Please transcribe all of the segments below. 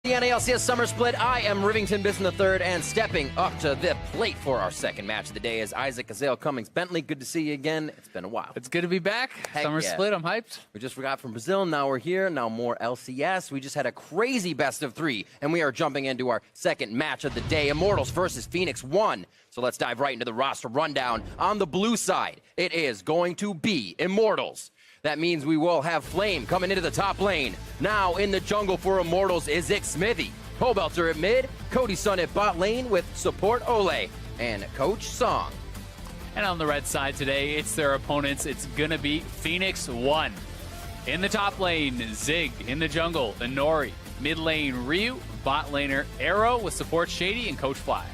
The LCS Summer Split. I am Rivington Bisson III, and stepping up to the plate for our second match of the day is Isaac Azale Cummings Bentley. Good to see you again. It's been a while. It's good to be back. Heck Summer yeah. Split, I'm hyped. We just got from Brazil, now we're here, now more LCS. We just had a crazy best of three, and we are jumping into our second match of the day, Immortals versus Phoenix1. So let's dive right into the roster rundown. On the blue side, it is going to be Immortals. That means we will have Flame coming into the top lane. Now in the jungle for Immortals is Smithy. Pobelter at mid, Cody Sun at bot lane with support Ole and Coach Song. And on the red side today, it's their opponents. It's going to be Phoenix1. In the top lane, Zig. In the jungle, Inori. Mid lane, Ryu. Bot laner, Arrow with support Shady and Coach Fly.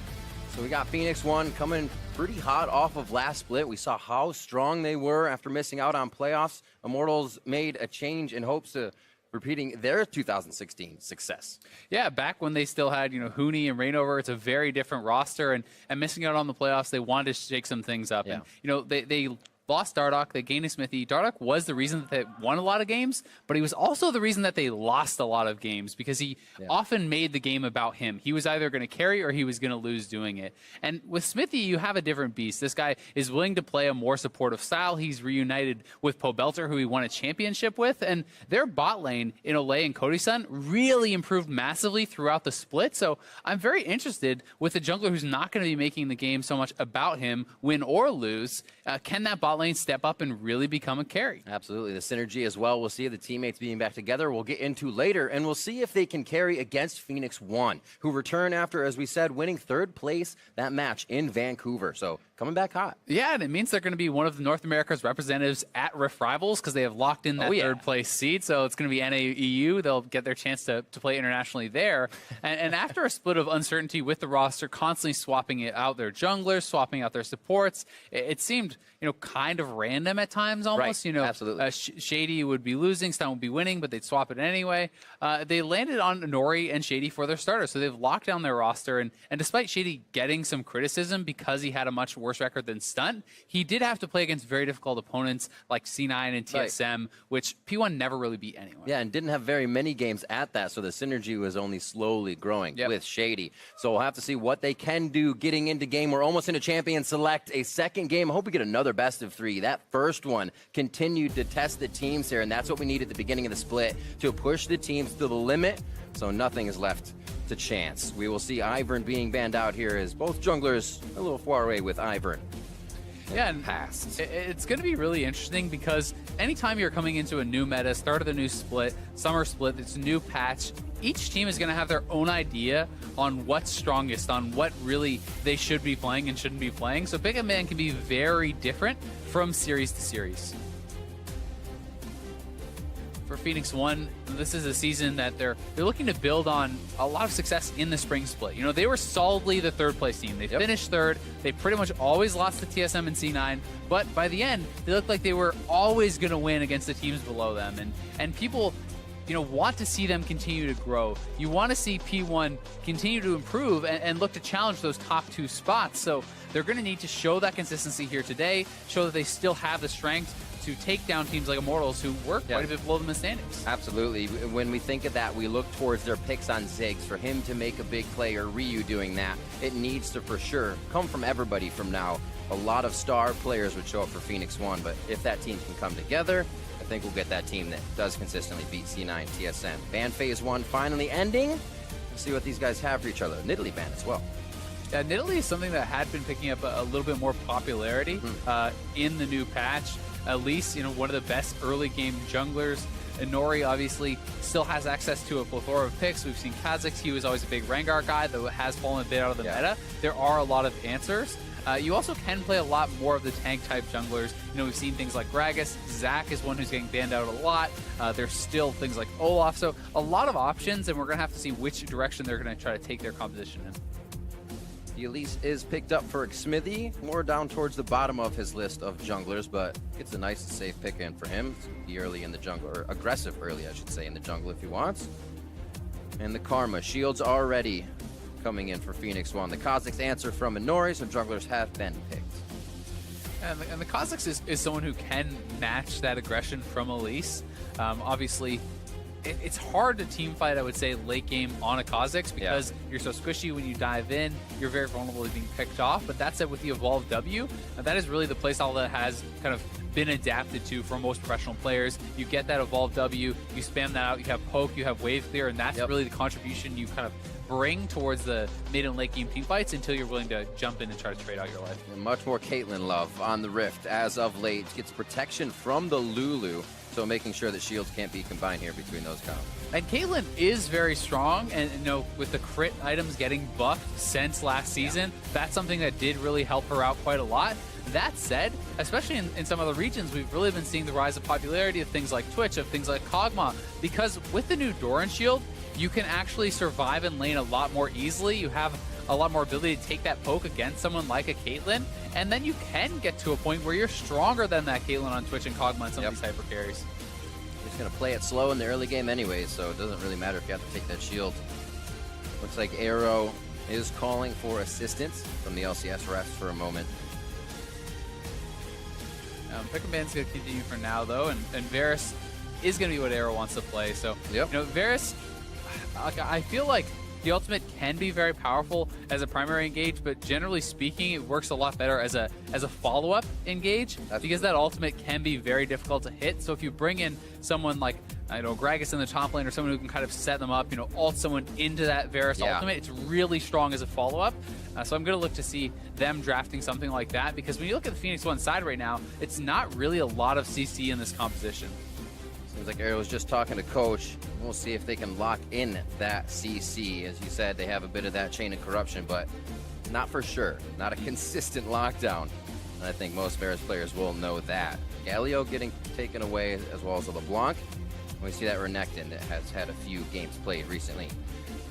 So we got Phoenix1 coming pretty hot off of last split. We saw how strong they were after missing out on playoffs. Immortals made a change in hopes of repeating their 2016 success. Yeah, back when they still had, Hooney and Rainover, it's a very different roster, and missing out on the playoffs, they wanted to shake some things up. Yeah. And, they lost Dardoch, they gained a Smithy. Dardoch was the reason that they won a lot of games, but he was also the reason that they lost a lot of games because he often made the game about him. He was either going to carry or he was going to lose doing it. And with Smithy, you have a different beast. This guy is willing to play a more supportive style. He's reunited with Pobelter, who he won a championship with, and their bot lane in Ole and Cody Sun really improved massively throughout the split. So I'm very interested with a jungler who's not going to be making the game so much about him, win or lose. Can that bot lane step up and really become a carry? Absolutely. The synergy as well. We'll see the teammates being back together. We'll get into later, and we'll see if they can carry against Phoenix1, who return after, as we said, winning third place that match in Vancouver. So coming back hot. Yeah, and it means they're going to be one of North America's representatives at Rift Rivals because they have locked in that third place seed. So it's going to be NAEU. They'll get their chance to play internationally there. And after a split of uncertainty with the roster, constantly swapping it out their junglers, swapping out their supports, it seemed kind of random at times almost. Right. Absolutely. Shady would be losing, Stun would be winning, but they'd swap it anyway. They landed on Inori and Shady for their starters, so they've locked down their roster. And despite Shady getting some criticism because he had a much worse record than Stunt, he did have to play against very difficult opponents like C9 and TSM, which P1 never really beat anyone. Yeah, and didn't have very many games at that, so the synergy was only slowly growing with Shady. So we'll have to see what they can do getting into game. We're almost into Champion Select, a second game. I hope we get another best of three. That first one continued to test the teams here, and that's what we need at the beginning of the split, to push the teams to the limit, so nothing is left to chance. We will see Ivern being banned out here as both junglers a little far away with Ivern. Yeah, and it's going to be really interesting because anytime you're coming into a new meta, start of the new split, summer split, it's a new patch, each team is going to have their own idea on what's strongest, on what really they should be playing and shouldn't be playing. So Big Man can be very different from series to series. For Phoenix1, this is a season that they're looking to build on a lot of success in the spring split. They were solidly the third place team. They finished third. They pretty much always lost to TSM and C9, but by the end, they looked like they were always going to win against the teams below them. And people, want to see them continue to grow. You want to see P1 continue to improve and look to challenge those top two spots. So they're going to need to show that consistency here today, show that they still have the strength to take down teams like Immortals who were quite a bit below them in standings. Absolutely. When we think of that, we look towards their picks on Ziggs. For him to make a big play, or Ryu doing that, it needs to for sure come from everybody from now. A lot of star players would show up for Phoenix1, but if that team can come together, I think we'll get that team that does consistently beat C9, TSM. Ban Phase 1 finally ending. We'll see what these guys have for each other. Nidalee ban as well. Yeah, Nidalee is something that had been picking up a little bit more popularity in the new patch. At least, one of the best early game junglers. Inori obviously still has access to a plethora of picks. We've seen Kha'Zix. He was always a big Rengar guy that has fallen a bit out of the meta. There are a lot of answers. You also can play a lot more of the tank-type junglers. We've seen things like Gragas. Zac is one who's getting banned out a lot. There's still things like Olaf. So a lot of options, and we're going to have to see which direction they're going to try to take their composition in. The Elise is picked up for Smithy, more down towards the bottom of his list of junglers, but it's a nice and safe pick in for him. Be early in the jungle, or aggressive early, I should say, in the jungle if he wants. And the Karma, shields already coming in for Phoenix1. The Kha'Zix answer from Inori, so junglers have been picked. And the Kha'Zix is someone who can match that aggression from Elise. Obviously, it's hard to team fight, I would say, late game on a Kha'Zix because you're so squishy when you dive in. You're very vulnerable to being picked off. But that said, with the Evolved W, that is really the playstyle that has kind of been adapted to for most professional players. You get that Evolved W, you spam that out, you have poke, you have wave clear, and that's really the contribution you kind of bring towards the mid and late game team fights until you're willing to jump in and try to trade out your life. And much more Caitlyn love on the Rift as of late. Gets protection from the Lulu, so making sure that shields can't be combined here between those combos. And Caitlyn is very strong, and you know, with the crit items getting buffed since last season, that's something that did really help her out quite a lot. That said, especially in some other regions, we've really been seeing the rise of popularity of things like Twitch, of things like Kog'Maw, because with the new Doran shield, you can actually survive in lane a lot more easily. You have a lot more ability to take that poke against someone like a Caitlyn, and then you can get to a point where you're stronger than that Caitlyn on Twitch and Kog'Maw and some of these hyper carries. You're just going to play it slow in the early game anyway, so it doesn't really matter if you have to take that shield. Looks like Arrow is calling for assistance from the LCS refs for a moment. Pick and ban's going to continue for now, though, and Varus is going to be what Arrow wants to play. So, you know, Varus, I feel like the ultimate can be very powerful as a primary engage, but generally speaking, it works a lot better as a follow-up engage because that ultimate can be very difficult to hit. So if you bring in someone like, I don't know, Gragas in the top lane or someone who can kind of set them up, you know, ult someone into that Varus ultimate, it's really strong as a follow-up. So I'm going to look to see them drafting something like that because when you look at the Phoenix1 side right now, it's not really a lot of CC in this composition. Seems like Ariel was just talking to Coach. We'll see if they can lock in that CC. As you said, they have a bit of that chain of corruption, but not for sure. Not a consistent lockdown. And I think most Varus players will know that. Galio getting taken away as well as a LeBlanc. We see that Renekton that has had a few games played recently.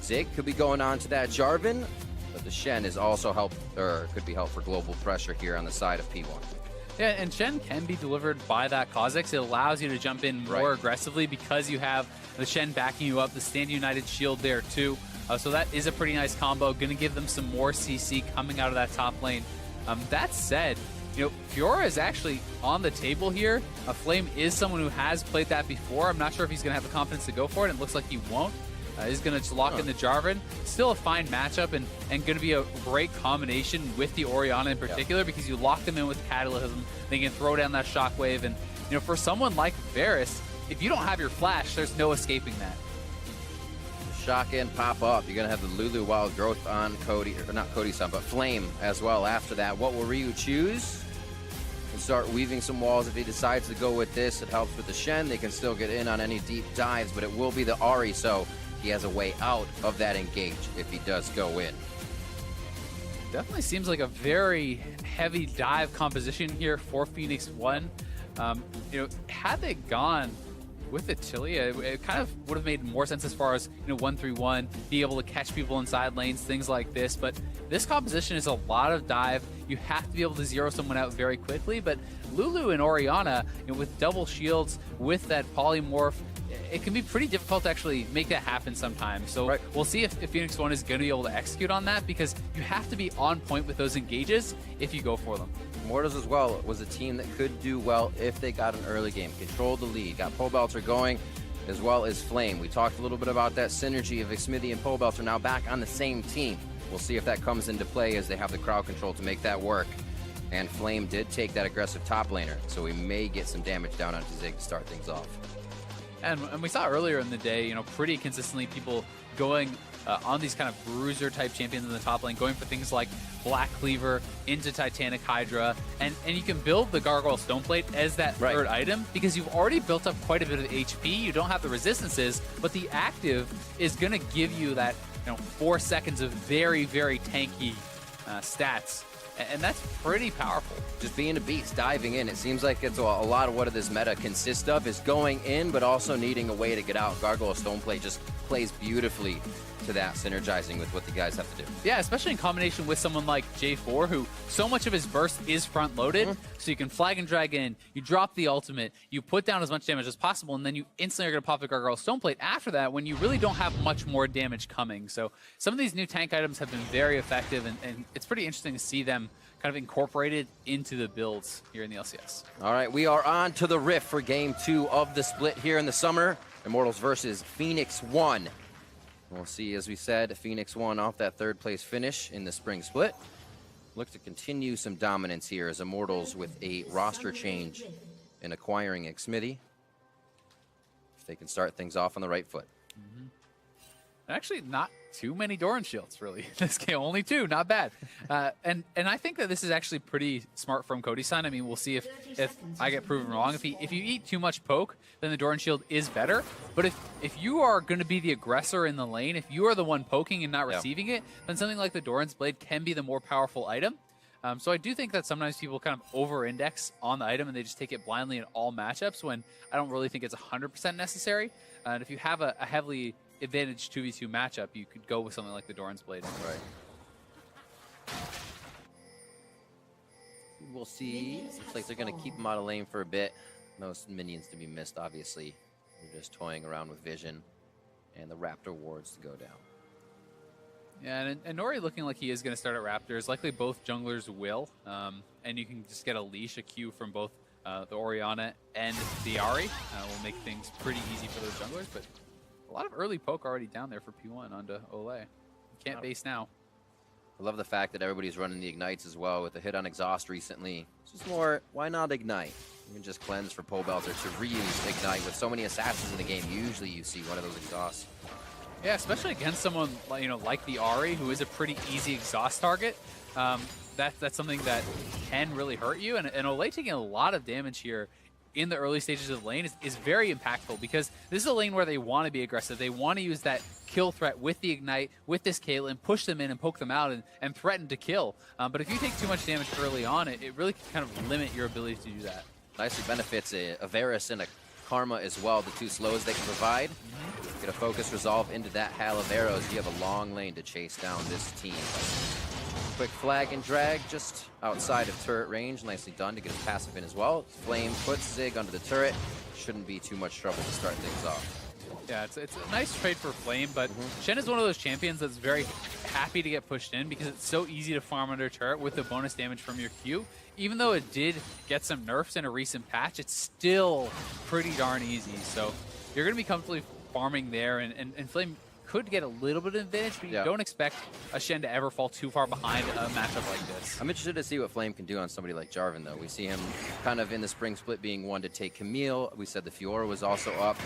Zig could be going on to that Jarvan, but the Shen is also help, or could be help for global pressure here on the side of P1. Yeah, and Shen can be delivered by that Kha'Zix. It allows you to jump in more aggressively because you have the Shen backing you up, the Stand United shield there too. So that is a pretty nice combo. Going to give them some more CC coming out of that top lane. That said, you know, Fiora is actually on the table here. Flame is someone who has played that before. I'm not sure if he's going to have the confidence to go for it. It looks like he won't. He's going to lock in the Jarvan. Still a fine matchup and going to be a great combination with the Orianna in particular because you lock them in with Catalysm. They can throw down that Shockwave. And, you know, for someone like Varus, if you don't have your flash, there's no escaping that. Shock in, pop up. You're going to have the Lulu Wild Growth on Cody, or not Cody-san, but Flame as well after that. What will Ryu choose? And start weaving some walls if he decides to go with this. It helps with the Shen. They can still get in on any deep dives, but it will be the Ahri, so he has a way out of that engage if he does go in. Definitely seems like a very heavy dive composition here for Phoenix1. You know, had they gone with Atilia, it kind of would have made more sense as far as, you know, 1-3-1, be able to catch people inside lanes, things like this. But this composition is a lot of dive. You have to be able to zero someone out very quickly. But Lulu and Orianna, you know, with double shields, with that polymorph, it can be pretty difficult to actually make that happen sometimes. So we'll see if Phoenix1 is going to be able to execute on that because you have to be on point with those engages if you go for them. Immortals as well was a team that could do well if they got an early game, controlled the lead, got Pobelter going, as well as Flame. We talked a little bit about that synergy of Xmithie and Pobelter now back on the same team. We'll see if that comes into play as they have the crowd control to make that work. And Flame did take that aggressive top laner, so we may get some damage down onto Zig to start things off. And we saw earlier in the day, you know, pretty consistently people going on these kind of bruiser type champions in the top lane, going for things like Black Cleaver into Titanic Hydra, and you can build the Gargoyle Stoneplate as that third item because you've already built up quite a bit of HP. You don't have the resistances, but the active is going to give you that, you know, 4 seconds of very, very tanky stats. And that's pretty powerful. Just being a beast, diving in. It seems like it's a lot of what this meta consists of is going in, but also needing a way to get out. Gargoyle Stoneplate just plays beautifully to that, synergizing with what the guys have to do. Yeah, especially in combination with someone like J4, who so much of his burst is front-loaded, so you can flag and drag in, you drop the ultimate, you put down as much damage as possible, and then you instantly are going to pop the Gargoyle Stoneplate after that when you really don't have much more damage coming. So some of these new tank items have been very effective, and it's pretty interesting to see them kind of incorporated into the builds here in the LCS. All right, we are on to the Rift for Game 2 of the split here in the summer. Immortals versus Phoenix1. We'll see, as we said, Phoenix1 off that third place finish in the spring split. Look to continue some dominance here as Immortals with a roster change in acquiring Xmithy. If they can start things off on the right foot. Actually, not too many Doran shields, really. This game, only 2, not bad. And I think that this is actually pretty smart from Cody-san. I mean, we'll see if I get proven wrong. If you eat too much poke, then the Doran shield is better. But if you are going to be the aggressor in the lane, if you are the one poking and not receiving it, then something like the Doran's Blade can be the more powerful item. So I do think that sometimes people kind of over-index on the item and they just take it blindly in all matchups when I don't really think it's 100% necessary. And if you have a heavily advantage 2v2 matchup, you could go with something like the Doran's Blade. Right. We'll see. Looks like they're going to keep him out of lane for a bit. No minions to be missed, obviously. They're just toying around with vision and the Raptor wards to go down. Yeah, and Nori looking like he is going to start at Raptors. Likely both junglers will. And you can just get a leash, a Q from both the Orianna and the Ahri. Will make things pretty easy for those junglers, but a lot of early poke already down there for P1 onto Ole. You can't base now. I love the fact that everybody's running the ignites as well with a hit on exhaust recently. It's just more, why not ignite? You can just cleanse for Pole Belter to reuse ignite. With so many assassins in the game, usually you see one of those exhausts. Yeah, especially against someone like the Ahri, who is a pretty easy exhaust target. That's something that can really hurt you. And Ole taking a lot of damage here in the early stages of the lane is very impactful, because this is a lane where they want to be aggressive. They want to use that kill threat with the ignite, with this Caitlyn, push them in and poke them out and threaten to kill. But if you take too much damage early on, it really can kind of limit your ability to do that. Nicely benefits a Varus and a Karma as well, the 2 slows they can provide. Get a focus resolve into that hail of arrows. You have a long lane to chase down this team. Quick flag and drag just outside of turret range. Nicely done to get his passive in as well. Flame puts Zig under the turret. Shouldn't be too much trouble to start things off. Yeah, it's a nice trade for Flame, but Shen is one of those champions that's very happy to get pushed in because it's so easy to farm under turret with the bonus damage from your Q. Even though it did get some nerfs in a recent patch, it's still pretty darn easy. So you're going to be comfortably farming there, and Flame could get a little bit of advantage, but you don't expect a Shen to ever fall too far behind a matchup like this. I'm interested to see what Flame can do on somebody like Jarvan, though. We see him kind of in the spring split being one to take Camille. We said the Fiora was also up.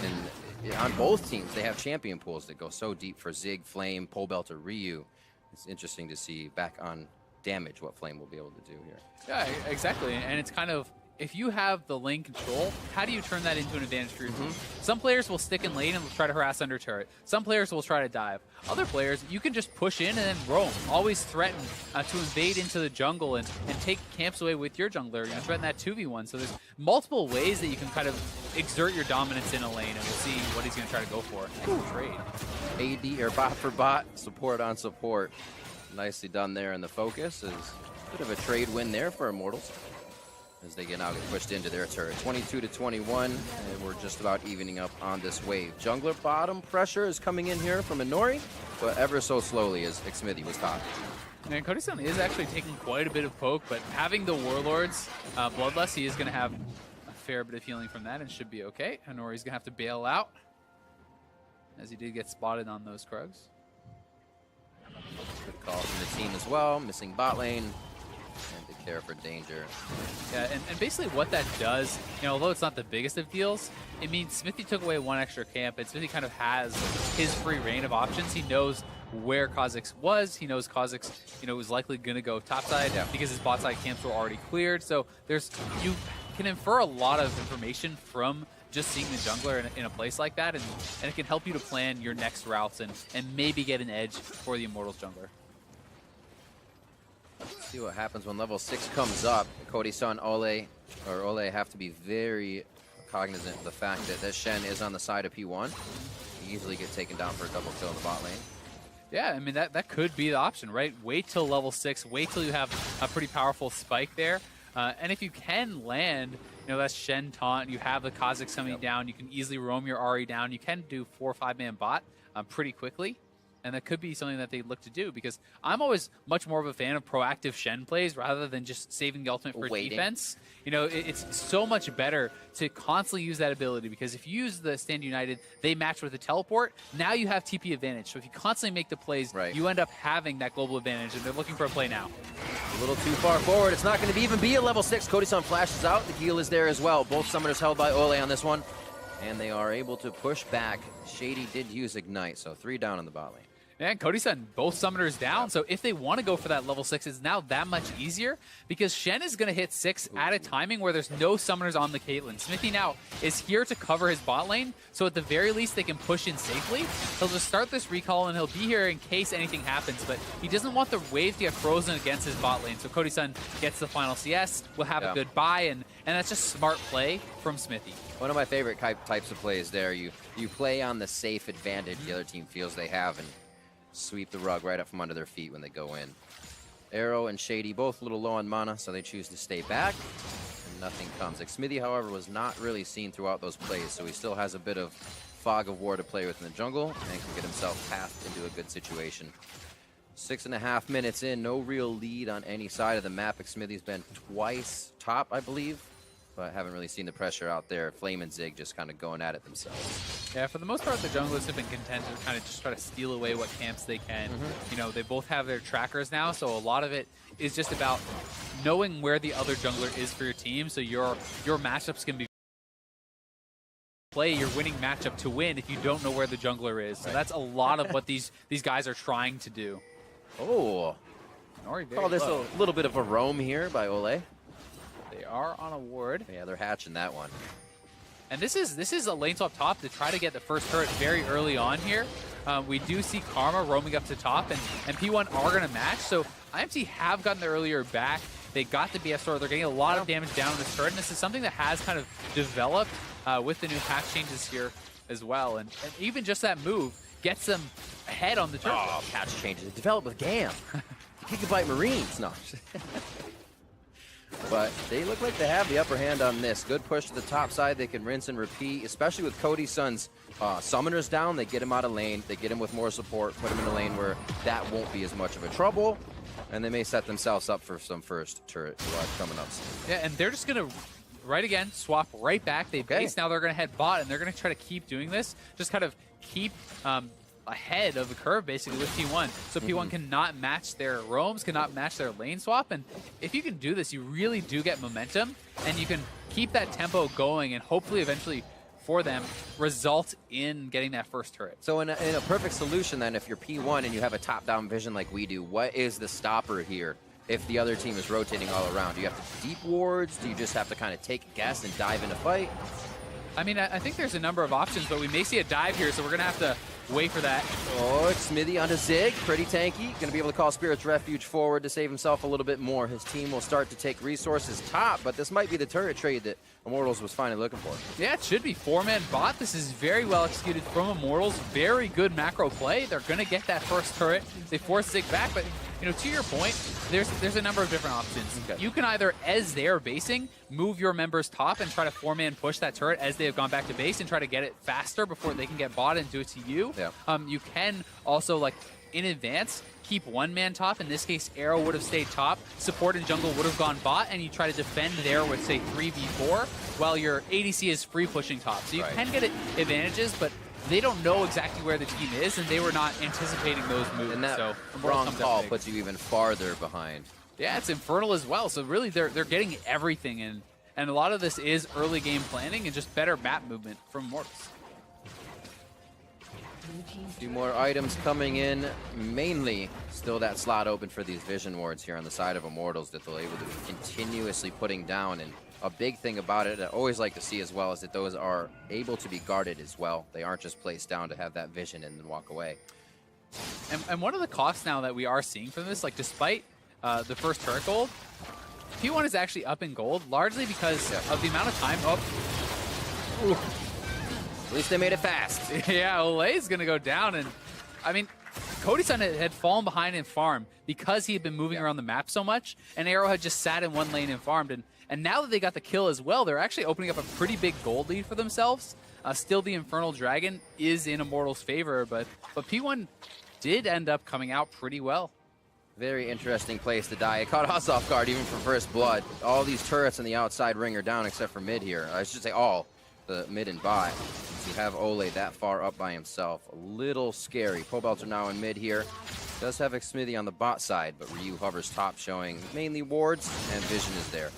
And on both teams, they have champion pools that go so deep for Zig, Flame, Pole Belter, Ryu. It's interesting to see back on damage what Flame will be able to do here. Yeah, exactly. And it's kind of, if you have the lane control, how do you turn that into an advantage for your team? Some players will stick in lane and will try to harass under turret. Some players will try to dive. Other players, you can just push in and then roam. Always threaten to invade into the jungle and take camps away with your jungler. Threaten that 2v1. So there's multiple ways that you can kind of exert your dominance in a lane, and we'll see what he's going to try to go for. And trade. AD or bot for bot, support on support. Nicely done there, and the focus is a bit of a trade win there for Immortals as they now get pushed into their turret. 22-21, and we're just about evening up on this wave. Jungler bottom pressure is coming in here from Inori, but ever so slowly as Xmithy was talking. And Cody-san is actually taking quite a bit of poke, but having the Warlord's Bloodlust, he is going to have a fair bit of healing from that and should be okay. Inori's going to have to bail out, as he did get spotted on those Krugs. Good call from the team as well, missing bot lane. And to care for danger. Yeah, and basically what that does, although it's not the biggest of deals, it means Smithy took away one extra camp, and Smithy kind of has his free reign of options. He knows where Kha'Zix was. He knows Kha'Zix, was likely going to go topside because his bot side camps were already cleared. So you can infer a lot of information from just seeing the jungler in a place like that, and it can help you to plan your next routes and maybe get an edge for the Immortals jungler. Let's see what happens when level 6 comes up. Cody-san, Ole have to be very cognizant of the fact that this Shen is on the side of P1. You easily get taken down for a double kill in the bot lane. Yeah, I mean, that could be the option, right? Wait till level 6, wait till you have a pretty powerful spike there. And if you can land, that Shen taunt, you have the Kha'Zix coming down, you can easily roam your Ahri down. You can do 4 or 5 man bot pretty quickly. And that could be something that they look to do, because I'm always much more of a fan of proactive Shen plays rather than just saving the ultimate for defense. You know, it's so much better to constantly use that ability, because if you use the Stand United, they match with the teleport. Now you have TP advantage. So if you constantly make the plays, you end up having that global advantage, and they're looking for a play now. A little too far forward. It's not going to even be a level 6. Cody-san flashes out. The heal is there as well. Both summoners held by Ole on this one. And they are able to push back. Shady did use Ignite, so 3 down in the bot lane. And Cody-san, both summoners down, so if they want to go for that level 6, it's now that much easier, because Shen is going to hit 6 at a timing where there's no summoners on the Caitlyn. Smithy now is here to cover his bot lane, so at the very least they can push in safely. He'll just start this recall, and he'll be here in case anything happens, but he doesn't want the wave to get frozen against his bot lane. So Cody-san gets the final CS, will have a good buy, and that's just smart play from Smithy. One of my favorite types of plays there. You play on the safe advantage the other team feels they have, and sweep the rug right up from under their feet when they go in. Arrow and Shady both a little low on mana, so they choose to stay back, and nothing comes. Xmithie, however, was not really seen throughout those plays, so he still has a bit of fog of war to play with in the jungle and can get himself pathed into a good situation. 6.5 minutes in, no real lead on any side of the map. Xmithie's been twice top, I believe, but haven't really seen the pressure out there. Flame and Zig just kind of going at it themselves. Yeah, for the most part, the junglers have been content to kind of just try to steal away what camps they can. You know, they both have their trackers now, so a lot of it is just about knowing where the other jungler is for your team, so your matchups can be play your winning matchup to win if you don't know where the jungler is. So that's a lot of what these guys are trying to do. Oh, call this a little bit of a roam here by Ole. They are on a ward. Yeah, they're hatching that one. And this is a lane swap top to try to get the first turret very early on here. We do see Karma roaming up to top, and P1 are going to match. So IMT have gotten the earlier back. They got the BF sword. They're getting a lot of damage down on this turret, and this is something that has kind of developed with the new patch changes here as well. And even just that move gets them ahead on the turret. Oh, patch changes. It developed with GAM. Gigabyte Marines. No. But they look like they have the upper hand on this. Good push to the top side. They can rinse and repeat, especially with Cody-san's summoners down. They get him out of lane. They get him with more support, put him in a lane where that won't be as much of a trouble. And they may set themselves up for some first turret coming up soon. Yeah, and they're just going to, right again, swap right back. They base. Now they're going to head bot, and they're going to try to keep doing this. Just kind of keep ahead of the curve, basically, with P1. So P1 cannot match their roams, cannot match their lane swap. And if you can do this, you really do get momentum, and you can keep that tempo going, and hopefully eventually for them result in getting that first turret. So in a perfect solution then, if you're P1 and you have a top-down vision like we do, what is the stopper here if the other team is rotating all around? Do you have to deep wards? Do you just have to kind of take a guess and dive in a fight? I mean, I think there's a number of options, but we may see a dive here, so we're going to have to wait for that. Oh, it's Smithy onto Zig. Pretty tanky. Going to be able to call Spirit's Refuge forward to save himself a little bit more. His team will start to take resources top, but this might be the turret trade that Immortals was finally looking for. Yeah, it should be. 4-man bot. This is very well executed from Immortals. Very good macro play. They're going to get that first turret. They force Zig back, but you know, to your point, there's a number of different options. Okay. You can either, as they're basing, move your members top and try to 4-man push that turret as they have gone back to base and try to get it faster before they can get bot and do it to you. Yeah. You can also, like, in advance, keep 1-man top. In this case, Arrow would have stayed top. Support and jungle would have gone bot, and you try to defend there with, say, 3v4, while your ADC is free pushing top. So you can get advantages, but they don't know exactly where the team is, and they were not anticipating those moves. And that so wrong call puts you even farther behind. Yeah, it's Infernal as well. So really, they're getting everything, and a lot of this is early game planning and just better map movement from Immortals. A few more items coming in, mainly still that slot open for these vision wards here on the side of Immortals that they're able to be continuously putting down. And a big thing about it I always like to see as well is that those are able to be guarded as well. They aren't just placed down to have that vision and then walk away. And one of the costs now that we are seeing from this, like despite the first turret gold, P1 is actually up in gold, largely because of the amount of time. Ooh. At least they made it fast. Yeah, Ole's going to go down. And, I mean, Cody-san had fallen behind in farm because he had been moving around the map so much, and Arrow had just sat in one lane and farmed. And now that they got the kill as well, they're actually opening up a pretty big gold lead for themselves. Still, the Infernal Dragon is in Immortals' favor, but P1 did end up coming out pretty well. Very interesting place to die. It caught us off guard even for first blood. All these turrets in the outside ring are down except for mid here. I should say all, the mid and bot. So you have Ole that far up by himself. A little scary. Pobelts are now in mid here. Does have Xmithy on the bot side, but Ryu hovers top, showing mainly wards, and vision is there.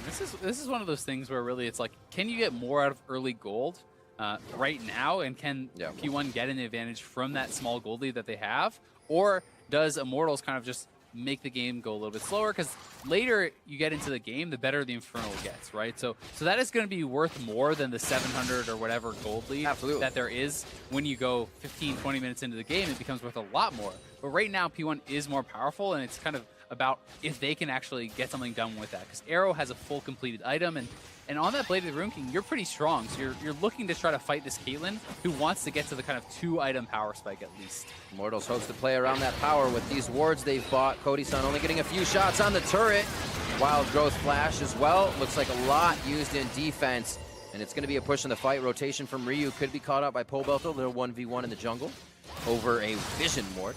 This is one of those things where really it's like, can you get more out of early gold right now, and can P1 get an advantage from that small gold lead that they have, or does Immortals kind of just make the game go a little bit slower? Because later you get into the game, the better the Infernal gets, right? So that is going to be worth more than the 700 or whatever gold lead that there is. When you go 15, 20 minutes into the game, it becomes worth a lot more. But right now, P1 is more powerful, and it's kind of about if they can actually get something done with that. Because Arrow has a full completed item, and on that Blade of the Rune King, you're pretty strong. So you're looking to try to fight this Caitlyn, who wants to get to the kind of 2-item power spike at least. Immortals hopes to play around that power with these wards they've bought. Cody-san only getting a few shots on the turret. Wild Growth Flash as well. Looks like a lot used in defense. And it's going to be a push in the fight. Rotation from Ryu could be caught out by Pobelto. They're 1v1 in the jungle over a Vision ward.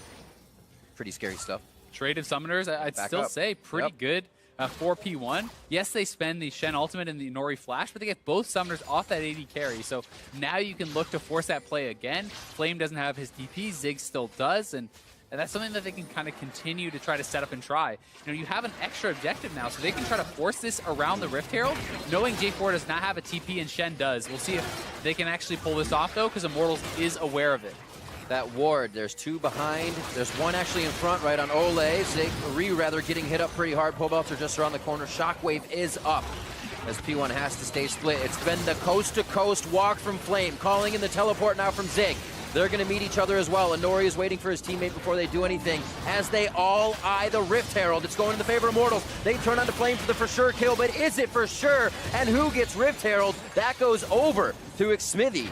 Pretty scary stuff. Trade of Summoners, I'd still say pretty good for P1. Yes, they spend the Shen ultimate and the Nori flash, but they get both Summoners off that AD carry. So now you can look to force that play again. Flame doesn't have his DP, Zig still does, and that's something that they can kind of continue to try to set up and try. You know, you have an extra objective now, so they can try to force this around the Rift Herald, knowing J4 does not have a TP and Shen does. We'll see if they can actually pull this off, though, because Immortals is aware of it. That ward, there's two behind. There's one actually in front right on Ole. Zig, Ryu rather, getting hit up pretty hard. Pobelts are just around the corner. Shockwave is up as P1 has to stay split. It's been the coast-to-coast walk from Flame, calling in the teleport now from Zig. They're going to meet each other as well. And Nori is waiting for his teammate before they do anything as they all eye the Rift Herald. It's going in the favor of Immortals. They turn on to Flame for the for sure kill, but is it for sure? And who gets Rift Herald? That goes over to Xmithy.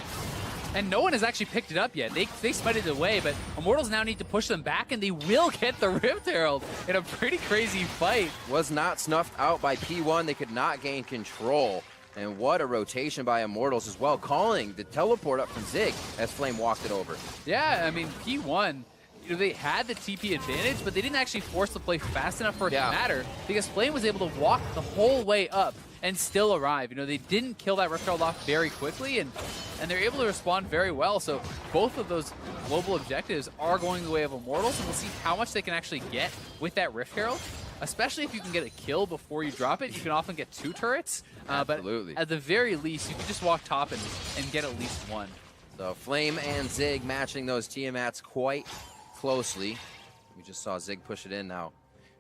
And no one has actually picked it up yet. They smited it away, but Immortals now need to push them back, and they will get the Rift Herald in a pretty crazy fight. Was not snuffed out by P1. They could not gain control. And what a rotation by Immortals as well, calling the teleport up from Zig as Flame walked it over. Yeah, I mean, P1, you know, they had the TP advantage, but they didn't actually force the play fast enough for it to matter, because Flame was able to walk the whole way up and still arrive. You know, they didn't kill that Rift Herald off very quickly, and they're able to respond very well. So both of those global objectives are going the way of Immortals, and we'll see how much they can actually get with that Rift Herald. Especially if you can get a kill before you drop it, you can often get 2 turrets. Absolutely. But at the very least, you can just walk top and get at least 1. So Flame and Zig matching those Tiamats quite closely. We just saw Zig push it in now.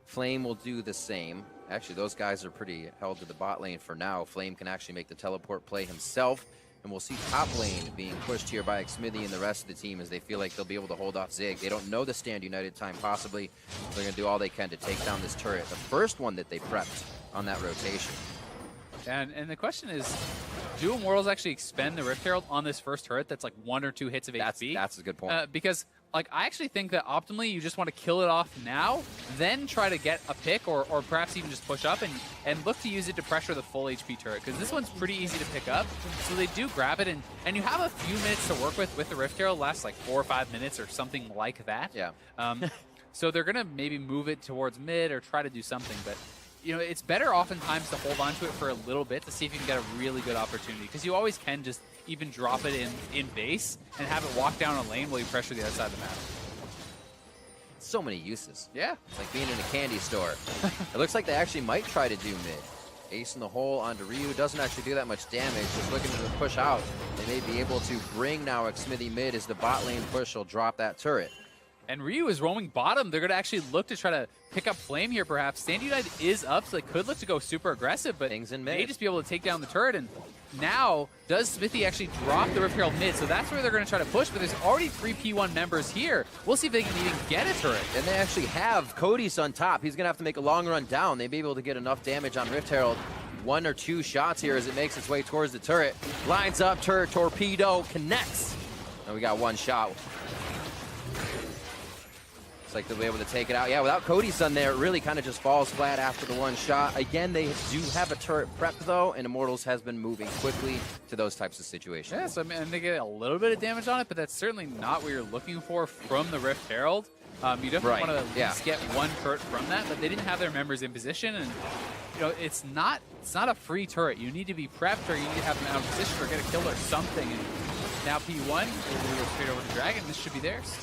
Flame will do the same. Actually, those guys are pretty held to the bot lane for now. Flame can actually make the teleport play himself. And we'll see top lane being pushed here by Xmithy and the rest of the team as they feel like they'll be able to hold off Zig. They don't know the Stand United time possibly. They're going to do all they can to take down this turret. The first one that they prepped on that rotation. And the question is, do Immortals actually expend the Rift Herald on this first turret that's like 1 or 2 hits of HP? That's a good point. Because like, I actually think that optimally you just want to kill it off now, then try to get a pick or perhaps even just push up and look to use it to pressure the full HP turret, because this one's pretty easy to pick up. So they do grab it, and you have a few minutes to work with the Rift Herald. Lasts like 4 or 5 minutes or something like that. Yeah. So they're going to maybe move it towards mid or try to do something, but you know, it's better oftentimes to hold on to it for a little bit to see if you can get a really good opportunity, because you always can just even drop it in base and have it walk down a lane while you pressure the other side of the map. So many uses. Yeah. It's like being in a candy store. It looks like they actually might try to do mid. Ace in the hole onto Ryu. Doesn't actually do that much damage. Just looking to push out. They may be able to bring now Xmithy mid as the bot lane push will drop that turret. And Ryu is roaming bottom. They're going to actually look to try to pick up Flame here, perhaps. Stand United is up, so they could look to go super aggressive, but Things in mid. may just be able to take down the turret. And now, does Smithy actually drop the Rift Herald mid? So that's where they're going to try to push, but there's already 3 P1 members here. We'll see if they can even get a turret. And they actually have Cody's on top. He's going to have to make a long run down. They may be able to get enough damage on Rift Herald. 1 or 2 shots here as it makes its way towards the turret. Lines up, turret torpedo, connects. And we got 1 shot. Looks like they'll be able to take it out. Yeah, without Cody-san there, it really kind of just falls flat after the one shot. Again, they do have a turret prepped, though, and Immortals has been moving quickly to those types of situations. Yeah, so I mean, they get a little bit of damage on it, but that's certainly not what you're looking for from the Rift Herald. You definitely want to at least get one turret from that, but they didn't have their members in position, and you know it's not a free turret. You need to be prepped, or you need to have them out of position, or get a kill or something. And now P1 able to go straight over to Dragon. This should be theirs.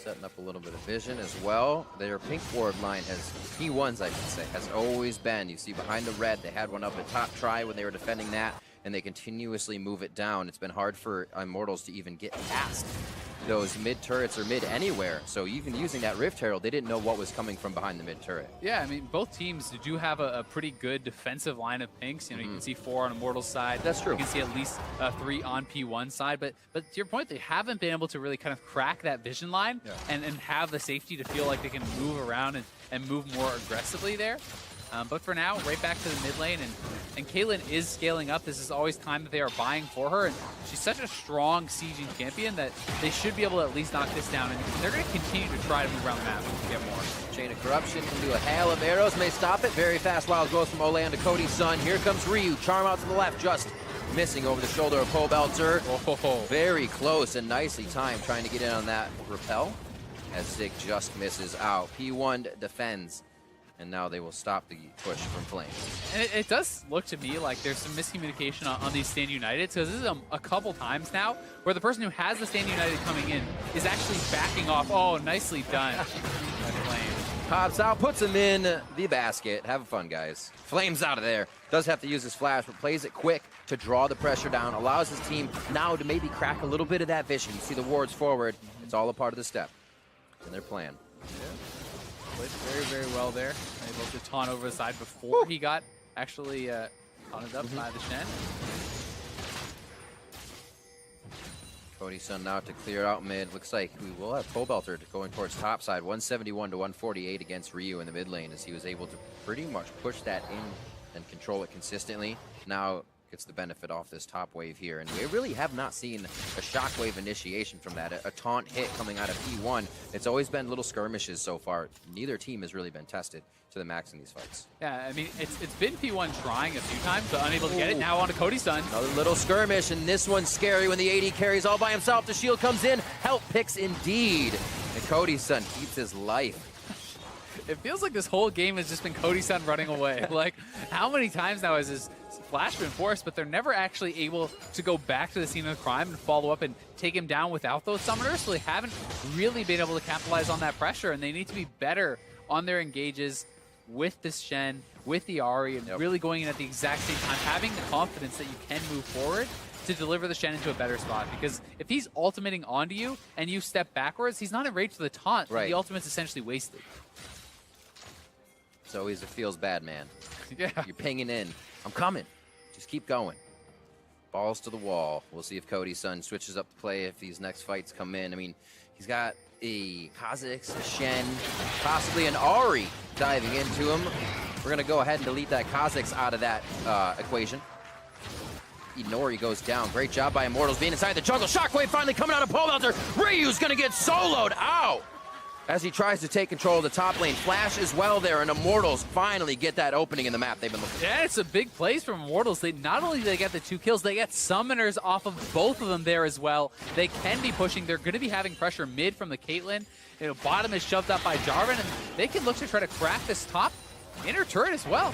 Setting up a little bit of vision as well. Their pink ward line has, P1's I should say, has always been, you see behind the red, they had one up at top try when they were defending that, and they continuously move it down. It's been hard for Immortals to even get past those mid turrets or mid anywhere. So even using that Rift Herald, they didn't know what was coming from behind the mid turret. Yeah, I mean, both teams do have a pretty good defensive line of pinks. You know, you can see 4 on Immortals side. That's true. You can see at least 3 on P1 side. But to your point, they haven't been able to really kind of crack that vision line and have the safety to feel like they can move around and move more aggressively there. But for now, right back to the mid lane, and Caitlyn is scaling up. This is always time that they are buying for her, and she's such a strong sieging champion that they should be able to at least knock this down, and they're going to continue to try to move around the map and get more. Chain of Corruption can do a hail of arrows, may stop it. Very fast wild goes from Ole to Cody-san. Here comes Ryu, charm out to the left, just missing over the shoulder of Pobelter. Oh. Very close and nicely timed, trying to get in on that repel, as Zig just misses out. P1 defends. And now they will stop the push from Flames. And it does look to me like there's some miscommunication on these Stand United, because this is a couple times now where the person who has the Stand United coming in is actually backing off. Oh, nicely done by Flames. Pops out, puts him in the basket. Have fun, guys. Flames out of there. Does have to use his flash, but plays it quick to draw the pressure down. Allows his team now to maybe crack a little bit of that vision. You see the wards forward. It's all a part of the step in their plan. Yeah. Played very, very well there. Able to taunt over the side before he got actually taunted up by the Shen. Cody-san now to clear out mid. Looks like we will have Pobelter going towards top side. 171 to 148 against Ryu in the mid lane, as he was able to pretty much push that in and control it consistently. Now gets the benefit off this top wave here, and we really have not seen a shockwave initiation from that. A taunt hit coming out of P1. It's always been little skirmishes so far. Neither team has really been tested to the max in these fights. Yeah, I mean, it's been P1 trying a few times, but unable to get it. Now on to Cody-san. Another little skirmish, and this one's scary when the AD carries all by himself. The shield comes in. Help picks indeed. And Cody-san keeps his life. It feels like this whole game has just been Cody-san running away. Like, how many times now has his flash been forced, but they're never actually able to go back to the scene of the crime and follow up and take him down without those summoners, so they haven't really been able to capitalize on that pressure, and they need to be better on their engages with this Shen, with the Ahri, and really going in at the exact same time, having the confidence that you can move forward to deliver the Shen into a better spot. Because if he's ultimating onto you and you step backwards, he's not in range for the taunt, the ultimate's essentially wasted. It's always it feels bad, man. Yeah. You're pinging in. I'm coming. Just keep going. Balls to the wall. We'll see if Cody-san switches up the play if these next fights come in. I mean, he's got a Kha'Zix, a Shen, possibly an Ahri diving into him. We're going to go ahead and delete that Kha'Zix out of that equation. Inori goes down. Great job by Immortals being inside the jungle. Shockwave finally coming out of Pobelter. Ryu's going to get soloed out as he tries to take control of the top lane. Flash as well there, and Immortals finally get that opening in the map they've been looking for. Yeah, it's a big place from Immortals. They not only do they get the 2 kills, they get summoners off of both of them there as well. They can be pushing. They're going to be having pressure mid from the Caitlyn. You know, bottom is shoved up by Jarvan, and they can look to try to crack this top inner turret as well.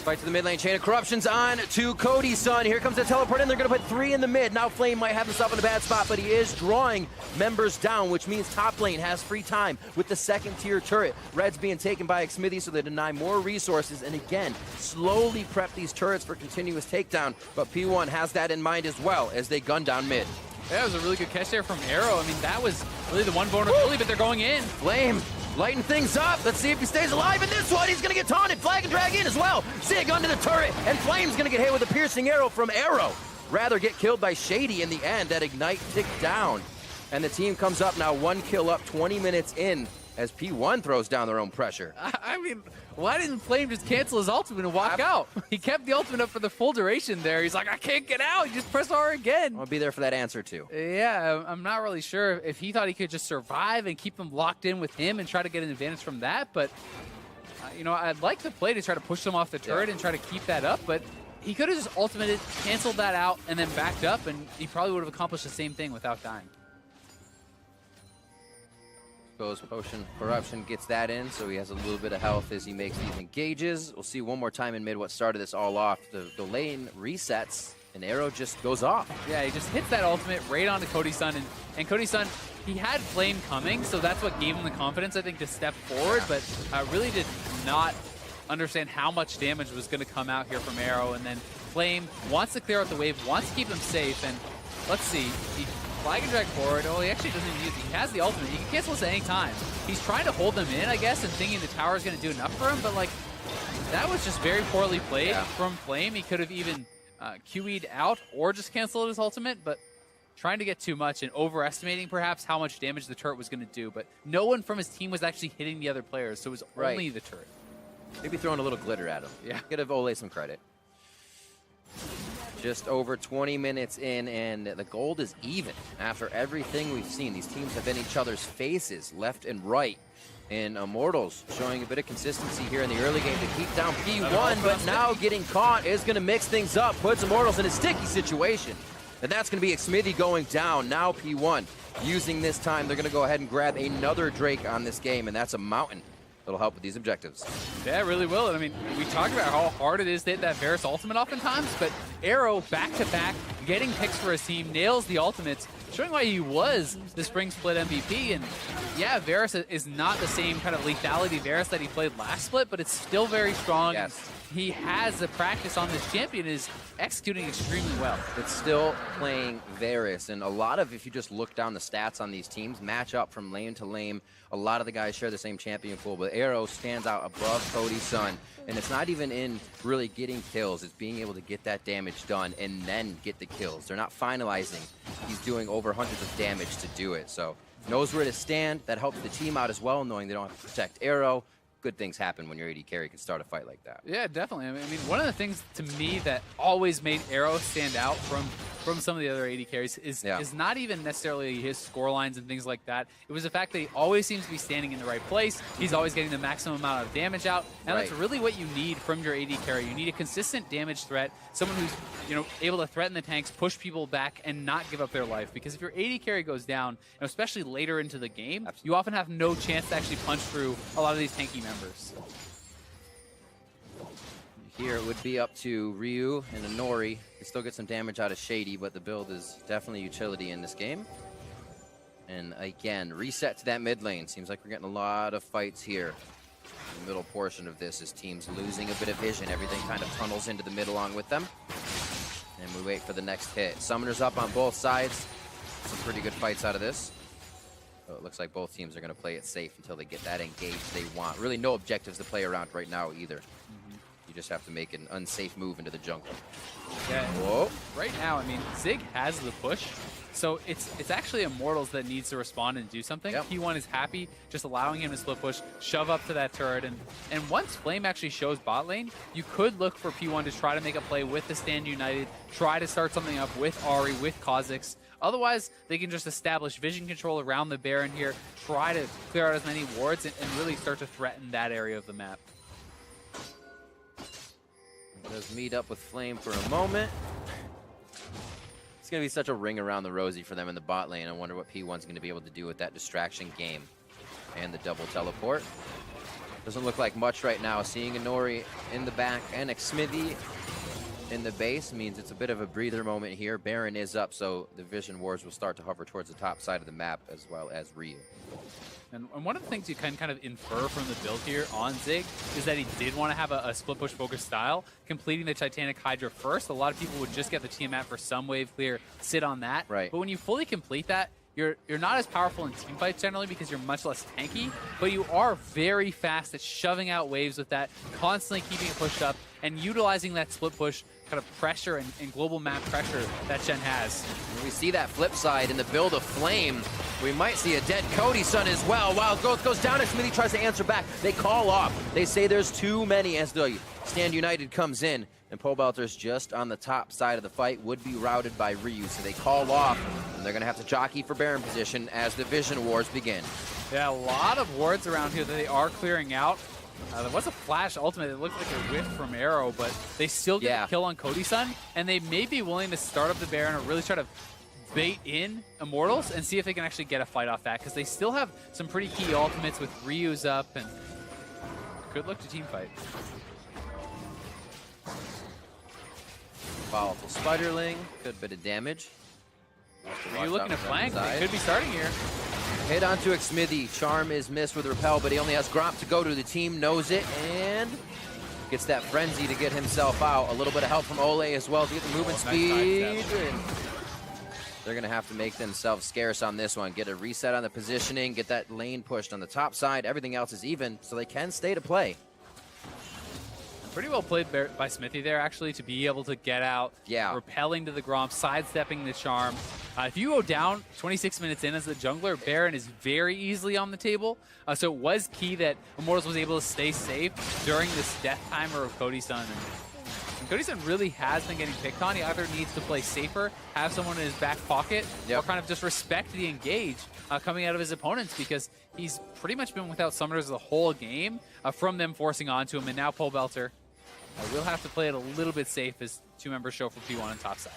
Fight to the mid lane. Chain of Corruptions on to Cody-san. Here comes the teleport in. They're going to put 3 in the mid. Now Flame might have himself in a bad spot, but he is drawing members down, which means top lane has free time with the second tier turret. Red's being taken by Xmithy, so they deny more resources, and again, slowly prep these turrets for continuous takedown, but P1 has that in mind as well as they gun down mid. That was a really good catch there from Arrow. I mean, that was really the one vulnerability, but they're going in. Flame lighting things up. Let's see if he stays alive in this one. He's going to get taunted. Flag and drag in as well. Zig under the turret, and Flame's going to get hit with a piercing arrow from Arrow. Rather get killed by Shady in the end. That Ignite ticked down. And the team comes up now, 1 kill up, 20 minutes in as P1 throws down their own pressure. I mean, why didn't Flame just cancel his ultimate and walk out? He kept the ultimate up for the full duration there. He's like, I can't get out. He just press R again. I'll be there for that answer, too. Yeah, I'm not really sure if he thought he could just survive and keep them locked in with him and try to get an advantage from that. But, you know, I'd like the play to try to push them off the turret and try to keep that up. But he could have just ultimated, canceled that out, and then backed up, and he probably would have accomplished the same thing without dying. Potion Corruption gets that in, so he has a little bit of health as he makes these engages. We'll see one more time in mid what started this all off. The lane resets, and Arrow just goes off. Yeah, he just hits that ultimate right onto Cody-san, and Cody-san, he had Flame coming, so that's what gave him the confidence, I think, to step forward, but really did not understand how much damage was going to come out here from Arrow, and then Flame wants to clear out the wave, wants to keep them safe, and let's see, he flag and drag forward. Oh, he actually doesn't even use it. He has the ultimate. He can cancel this at any time. He's trying to hold them in, I guess, and thinking the tower is going to do enough for him, but like, that was just very poorly played from Flame. He could have even QE'd out or just canceled his ultimate, but trying to get too much and overestimating perhaps how much damage the turret was going to do, but no one from his team was actually hitting the other players, so it was only the turret. Maybe throwing a little glitter at him. Yeah. Give Ole some credit. Just over 20 minutes in, and the gold is even after everything we've seen. These teams have been each other's faces left and right. And Immortals showing a bit of consistency here in the early game to keep down P1, but now getting caught is going to mix things up, puts Immortals in a sticky situation. And that's going to be Smithy going down. Now P1 using this time. They're going to go ahead and grab another Drake on this game, and that's a mountain. It'll help with these objectives. Yeah, it really will. I mean, we talked about how hard it is to hit that Varus ultimate oftentimes, but Arrow back-to-back, getting picks for his team, nails the ultimates, showing why he was the Spring Split MVP. And yeah, Varus is not the same kind of lethality Varus that he played last split, but it's still very strong. Yes. He has the practice on this champion, is executing extremely well. It's still playing Varus, and a lot of, if you just look down the stats on these teams, match up from lane to lane. A lot of the guys share the same champion pool, but Arrow stands out above Cody-san, and it's not even in really getting kills. It's being able to get that damage done and then get the kills. They're not finalizing. He's doing over hundreds of damage to do it, so knows where to stand. That helps the team out as well, knowing they don't have to protect Arrow. Good things happen when your AD carry can start a fight like that. Yeah, definitely. I mean, one of the things to me that always made Arrow stand out from some of the other AD carries is not even necessarily his score lines and things like that. It was the fact that he always seems to be standing in the right place. He's always getting the maximum amount of damage out, and that's really what you need from your AD carry. You need a consistent damage threat, someone who's, you know, able to threaten the tanks, push people back, and not give up their life. Because if your AD carry goes down, and especially later into the game, you often have no chance to actually punch through a lot of these tanky members. Here it would be up to Ryu and Inori. They still get some damage out of Shady, but the build is definitely utility in this game. And again, reset to that mid lane. Seems like we're getting a lot of fights here. The middle portion of this is teams losing a bit of vision. Everything kind of tunnels into the mid along with them. And we wait for the next hit. Summoners up on both sides. Some pretty good fights out of this. So it looks like both teams are going to play it safe until they get that engage they want. Really no objectives to play around right now either. You just have to make an unsafe move into the jungle. Yeah. Whoa. Right now, I mean, Zig has the push, so it's actually Immortals that needs to respond and do something. Yep. P1 is happy just allowing him to split push, shove up to that turret, and once Flame actually shows bot lane, you could look for P1 to try to make a play with the Stand United, try to start something up with Ahri, with Kha'Zix. Otherwise, they can just establish vision control around the Baron here, try to clear out as many wards, and really start to threaten that area of the map. Does meet up with Flame for a moment. It's going to be such a ring around the rosy for them in the bot lane. I wonder what P1's going to be able to do with that distraction game and the double teleport. Doesn't look like much right now. Seeing Inori in the back and Smithy in the base means it's a bit of a breather moment here. Baron is up, so the vision wars will start to hover towards the top side of the map as well as Ryu. And one of the things you can kind of infer from the build here on Zig is that he did want to have a split push focus style, completing the Titanic Hydra first. A lot of people would just get the Tiamat for some wave clear, sit on that. Right. But when you fully complete that, you're not as powerful in team fights generally because you're much less tanky, but you are very fast at shoving out waves with that, constantly keeping it pushed up, and utilizing that split push kind of pressure and global map pressure that Shen has. We see that flip side in the build of Flame. We might see a dead Cody-san as well. Wild Growth goes down, and Smithy tries to answer back. They call off. They say there's too many as the Stand United comes in, and Pobelter's just on the top side of the fight, would be routed by Ryu. So they call off, and they're going to have to jockey for Baron position as the Vision Wars begin. Yeah, a lot of wards around here that they are clearing out. There was a flash ultimate. It looked like a whiff from Arrow, but they still get a kill on Cody-san, and they may be willing to start up the Baron or really try to bait in Immortals and see if they can actually get a fight off that, because they still have some pretty key ultimates with Ryu's up, and good luck to team fight. Powerful Spiderling, good bit of damage. Ryu looking to flank, they could be starting here. Hit onto Smithy. Charm is missed with Repel, but he only has Gromp to go to. The team knows it and gets that Frenzy to get himself out. A little bit of help from Ole as well to get the movement speed. Nice. They're going to have to make themselves scarce on this one. Get a reset on the positioning, get that lane pushed on the top side. Everything else is even, so they can stay to play. Pretty well played by Smithy there, actually, to be able to get out, repelling to the Gromp, sidestepping the Charm. If you go down 26 minutes in as the jungler, Baron is very easily on the table. So it was key that Immortals was able to stay safe during this death timer of Cody-san. And Cody-san really has been getting picked on. He either needs to play safer, have someone in his back pocket, or kind of just respect the engage coming out of his opponents, because he's pretty much been without summoners the whole game from them forcing onto him. And now Pobelter will have to play it a little bit safe as two members show for P1 on top side.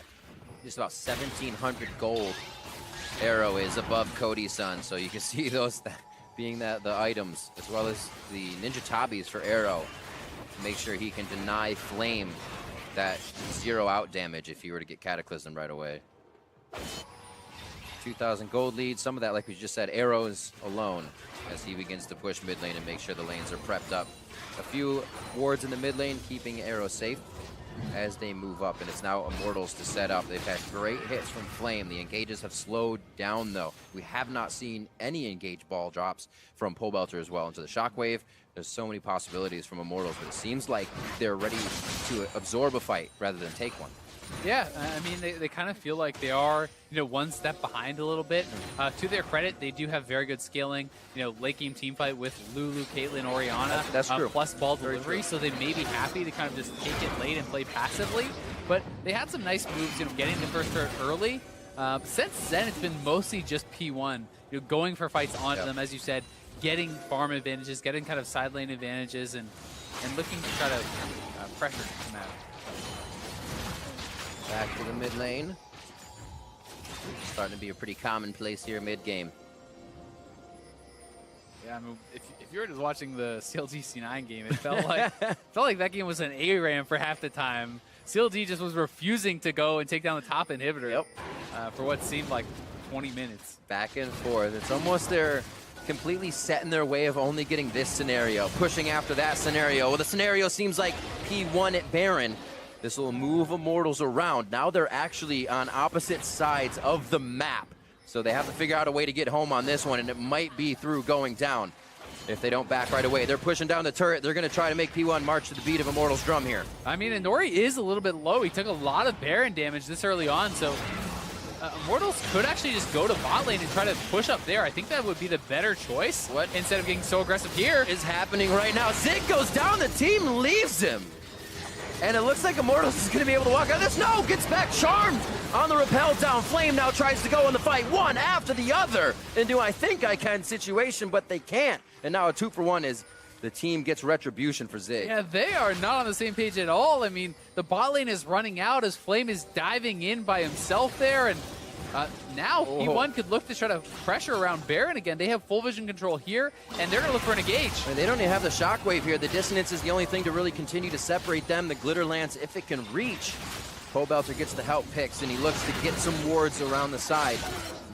Just about 1,700 gold Arrow is above Cody-san, so you can see those being the items, as well as the Ninja Tabis for Arrow, to make sure he can deny Flame that 0 out damage if he were to get Cataclysm right away. 2,000 gold lead, some of that, like we just said, Arrows alone, as he begins to push mid lane and make sure the lanes are prepped up. A few wards in the mid lane, keeping Arrow safe as they move up, and it's now Immortals to set up. They've had great hits from Flame. The engages have slowed down, though. We have not seen any engage ball drops from Pobelter as well into the Shockwave. There's so many possibilities from Immortals, but it seems like they're ready to absorb a fight rather than take one. Yeah, I mean, they kind of feel like they are, one step behind a little bit. To their credit, they do have very good scaling. Late game team fight with Lulu, Caitlyn, Orianna. That's true. Plus ball delivery, so they may be happy to kind of just take it late and play passively. But they had some nice moves, getting the first turret early. Since then, it's been mostly just P1, going for fights onto them, as you said, getting farm advantages, getting kind of side lane advantages, and looking to try to pressure them out. Back to the mid lane. Starting to be a pretty commonplace here mid-game. Yeah, I mean, if you were just watching the CLG C9 game, it felt like that game was an ARAM for half the time. CLG just was refusing to go and take down the top inhibitor for what seemed like 20 minutes. Back and forth. It's almost they're completely set in their way of only getting this scenario, pushing after that scenario. Well, the scenario seems like P1 at Baron. This will move Immortals around. Now they're actually on opposite sides of the map. So they have to figure out a way to get home on this one, and it might be through going down if they don't back right away. They're pushing down the turret. They're going to try to make P1 march to the beat of Immortals' drum here. I mean, Inori is a little bit low. He took a lot of Baron damage this early on, so Immortals could actually just go to bot lane and try to push up there. I think that would be the better choice instead of getting so aggressive here. Is happening right now. Zig goes down. The team leaves him. And it looks like Immortals is going to be able to walk out of this. No, gets back charmed on the rappel down. Flame now tries to go in the fight, one after the other into I think I can situation, but they can't. And now a 2-for-1 is the team gets retribution for Zig. Yeah, they are not on the same page at all. I mean, the bot lane is running out as Flame is diving in by himself there, and now P1 could look to try to pressure around Baron again. They have full vision control here, and they're going to look for an engage. And they don't even have the Shockwave here. The dissonance is the only thing to really continue to separate them. The Glitter Lance, if it can reach. Pobelter gets the help picks, and he looks to get some wards around the side.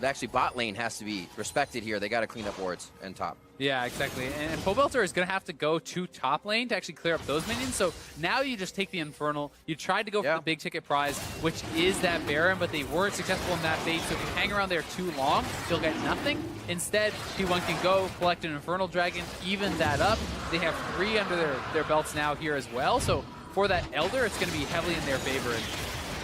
actually bot lane has to be respected here. They got to clean up wards and top. Yeah, exactly. And Pobelter is going to have to go to top lane to actually clear up those minions. So now you just take the Infernal. You tried to go for the big ticket prize, which is that Baron, but they weren't successful in that fate. So if you hang around there too long, you'll get nothing. Instead, P1 can go collect an Infernal Dragon, even that up. They have 3 under their belts now here as well. So for that Elder, it's going to be heavily in their favor.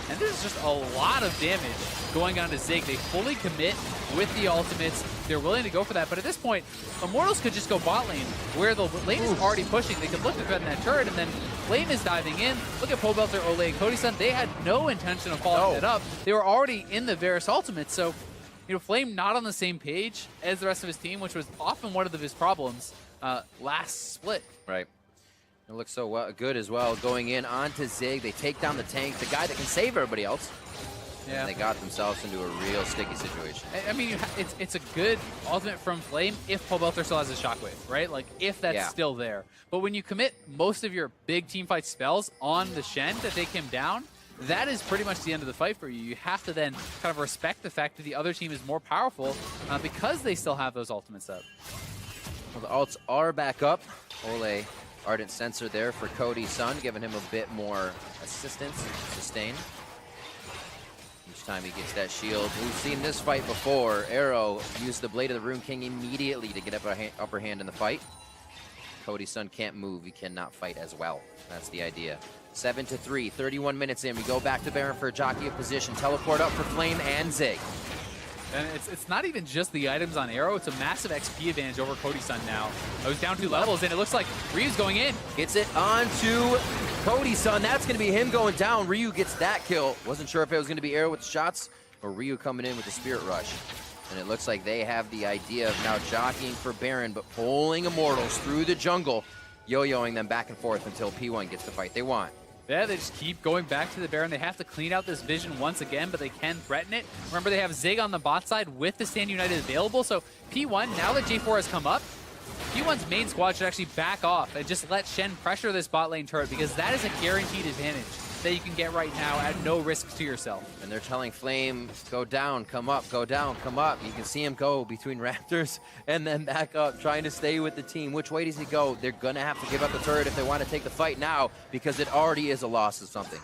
And this is just a lot of damage going on to Zig. They fully commit with the ultimates. They're willing to go for that. But at this point, Immortals could just go bot lane, where the lane is already pushing. They could look to threaten that turret, and then Flame is diving in. Look at Pobelter, Ole, and Cody-san. They had no intention of following that up. They were already in the Varus ultimate. So, you know, Flame not on the same page as the rest of his team, which was often one of his problems last split. Right. It looks so good as well. Going in onto Zig. They take down the tank, the guy that can save everybody else. Yeah. And they got themselves into a real sticky situation. I mean, it's a good ultimate from Flame if Pobelter still has a shockwave, right? Like, if that's still there. But when you commit most of your big teamfight spells on the Shen to take him down, that is pretty much the end of the fight for you. You have to then kind of respect the fact that the other team is more powerful because they still have those ultimates up. Well, the ults are back up. Ole, Ardent Sensor there for Cody-san, giving him a bit more assistance, sustain. Each time he gets that shield. We've seen this fight before. Arrow used the Blade of the Rune King immediately to get upper hand in the fight. Cody-san can't move. He cannot fight as well. That's the idea. 7-3, 31 minutes in. We go back to Baron for a jockey of position. Teleport up for Flame and Zig. And it's not even just the items on Arrow. It's a massive XP advantage over Cody-san now. I was down 2 levels, and it looks like Ryu's going in. Gets it onto Cody-san. That's going to be him going down. Ryu gets that kill. Wasn't sure if it was going to be Arrow with the shots or Ryu coming in with the Spirit Rush. And it looks like they have the idea of now jockeying for Baron, but pulling Immortals through the jungle, yo-yoing them back and forth until P1 gets the fight they want. Yeah, they just keep going back to the Baron. They have to clean out this vision once again, but they can threaten it. Remember, they have Zig on the bot side with the Stand United available. So P1, now that J4 has come up, P1's main squad should actually back off and just let Shen pressure this bot lane turret, because that is a guaranteed advantage that you can get right now at no risk to yourself. And they're telling Flame, go down, come up, go down, come up. You can see him go between Raptors and then back up, trying to stay with the team. Which way does he go? They're going to have to give up the turret if they want to take the fight now, because it already is a loss of something.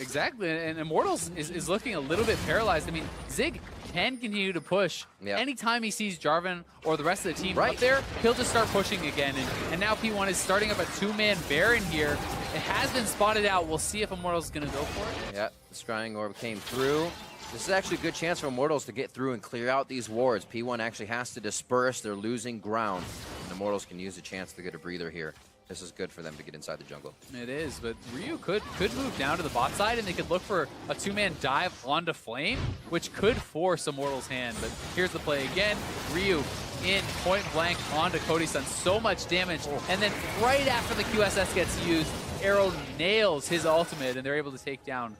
Exactly, and Immortals is looking a little bit paralyzed. I mean, Zig can continue to push. Anytime he sees Jarvan or the rest of the team up there, he'll just start pushing again. And now P1 is starting up a 2-man Baron here. It has been spotted out. We'll see if Immortals is going to go for it. Yeah, the Scrying Orb came through. This is actually a good chance for Immortals to get through and clear out these wards. P1 actually has to disperse. They're losing ground. And Immortals can use a chance to get a breather here. This is good for them to get inside the jungle. It is, but Ryu could move down to the bot side, and they could look for a 2-man dive onto Flame, which could force Immortal's hand. But here's the play again. Ryu in point blank onto Cody-san. So much damage. And then right after the QSS gets used, Arrow nails his ultimate, and they're able to take down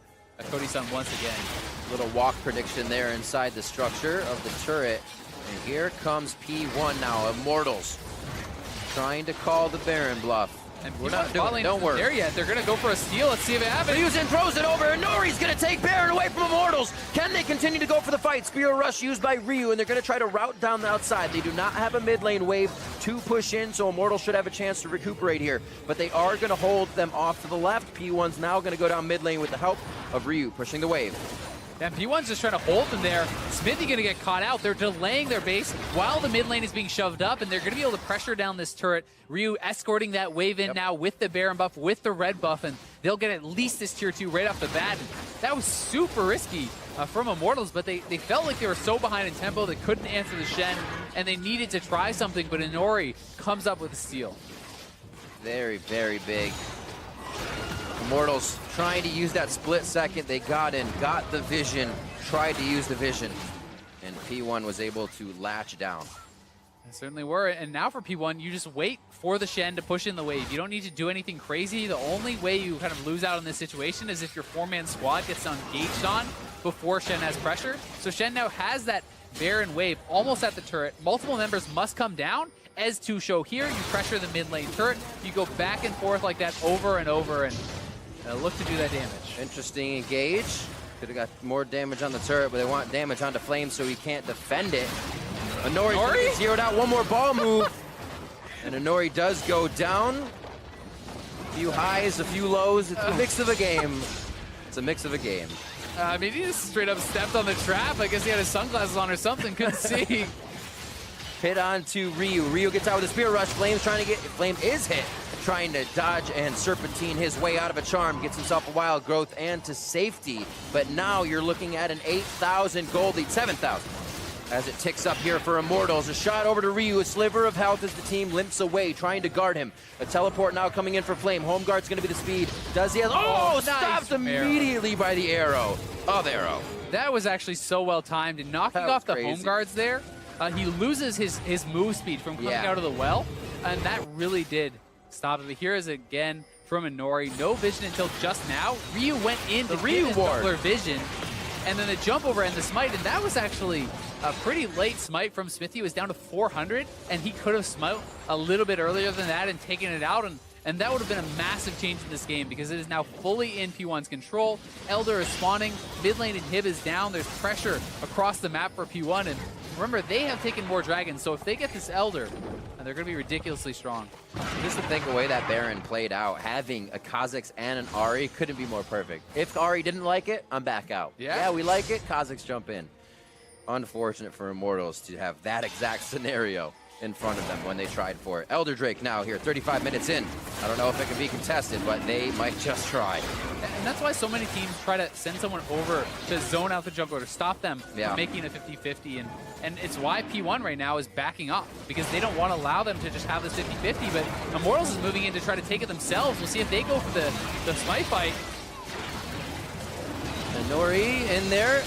Cody-san once again. Little walk prediction there inside the structure of the turret. And here comes P1 now. Immortals trying to call the Baron bluff. And we're not doing, don't worry. There yet. They're going to go for a steal. Let's see if it happens. Ryuzen throws it over, and Nori's going to take Baron away from Immortals. Can they continue to go for the fight? Spear Rush used by Ryu, and they're going to try to route down the outside. They do not have a mid lane wave to push in, so Immortals should have a chance to recuperate here. But they are going to hold them off to the left. P1's now going to go down mid lane with the help of Ryu pushing the wave. And P1's just trying to hold them there. Smithy going to get caught out. They're delaying their base while the mid lane is being shoved up, and they're going to be able to pressure down this turret. Ryu escorting that wave in now with the Baron buff, with the red buff, and they'll get at least this tier 2 right off the bat. And that was super risky from Immortals, but they felt like they were so behind in tempo they couldn't answer the Shen, and they needed to try something, but Inori comes up with a steal. Very, very big. Immortals trying to use that split second. They got in, got the vision, tried to use the vision, and P1 was able to latch down. They certainly were, and now for P1, you just wait for the Shen to push in the wave. You don't need to do anything crazy. The only way you kind of lose out in this situation is if your 4-man squad gets engaged on before Shen has pressure. So Shen now has that Baron wave almost at the turret. Multiple members must come down. As to show here, you pressure the mid lane turret. You go back and forth like that over and over, and look to do that damage. Interesting engage. Could have got more damage on the turret, but they want damage onto Flame so he can't defend it. Inori zeroed out. One more ball move. And Inori does go down. A few highs, a few lows. It's a mix of a game. It's a mix of a game. I mean, he just straight up stepped on the trap. I guess he had his sunglasses on or something. Couldn't see. Hit onto Ryu. Ryu gets out with a Spear Rush. Flame's trying to get... Flame is hit. Trying to dodge and serpentine his way out of a charm. Gets himself a wild growth and to safety. But now you're looking at an 8,000 gold lead. 7,000. As it ticks up here for Immortals. A shot over to Ryu. A sliver of health as the team limps away, trying to guard him. A teleport now coming in for Flame. Home guard's going to be the speed. Does he have... Oh, nice stopped immediately by the arrow of Arrow. That was actually so well timed. And knocking off the home guards there, he loses his move speed from coming out of the well. And that really did stop it. But here is again from Inori. No vision until just now. Ryu went in to Ryu get his doubler vision. And then the jump over and the smite. And that was actually a pretty late smite from Smithy. It was down to 400. And he could have smite a little bit earlier than that and taken it out. And that would have been a massive change in this game because it is now fully in P1's control. Elder is spawning. Mid lane inhib is down. There's pressure across the map for P1. And remember, they have taken more dragons. So if they get this Elder, they're going to be ridiculously strong. Just to think the way that Baron played out, having a Kha'Zix and an Ahri couldn't be more perfect. If Ahri didn't like it, I'm back out. Yeah, we like it, Kha'Zix jump in. Unfortunate for Immortals to have that exact scenario in front of them when they tried for it. Elder Drake now here, 35 minutes in. I don't know if it can be contested, but they might just try. And that's why so many teams try to send someone over to zone out the jungler to stop them from making a 50-50. And it's why P1 right now is backing up, because they don't want to allow them to just have this 50-50. But Immortals is moving in to try to take it themselves. We'll see if they go for the smite fight. Inori in there.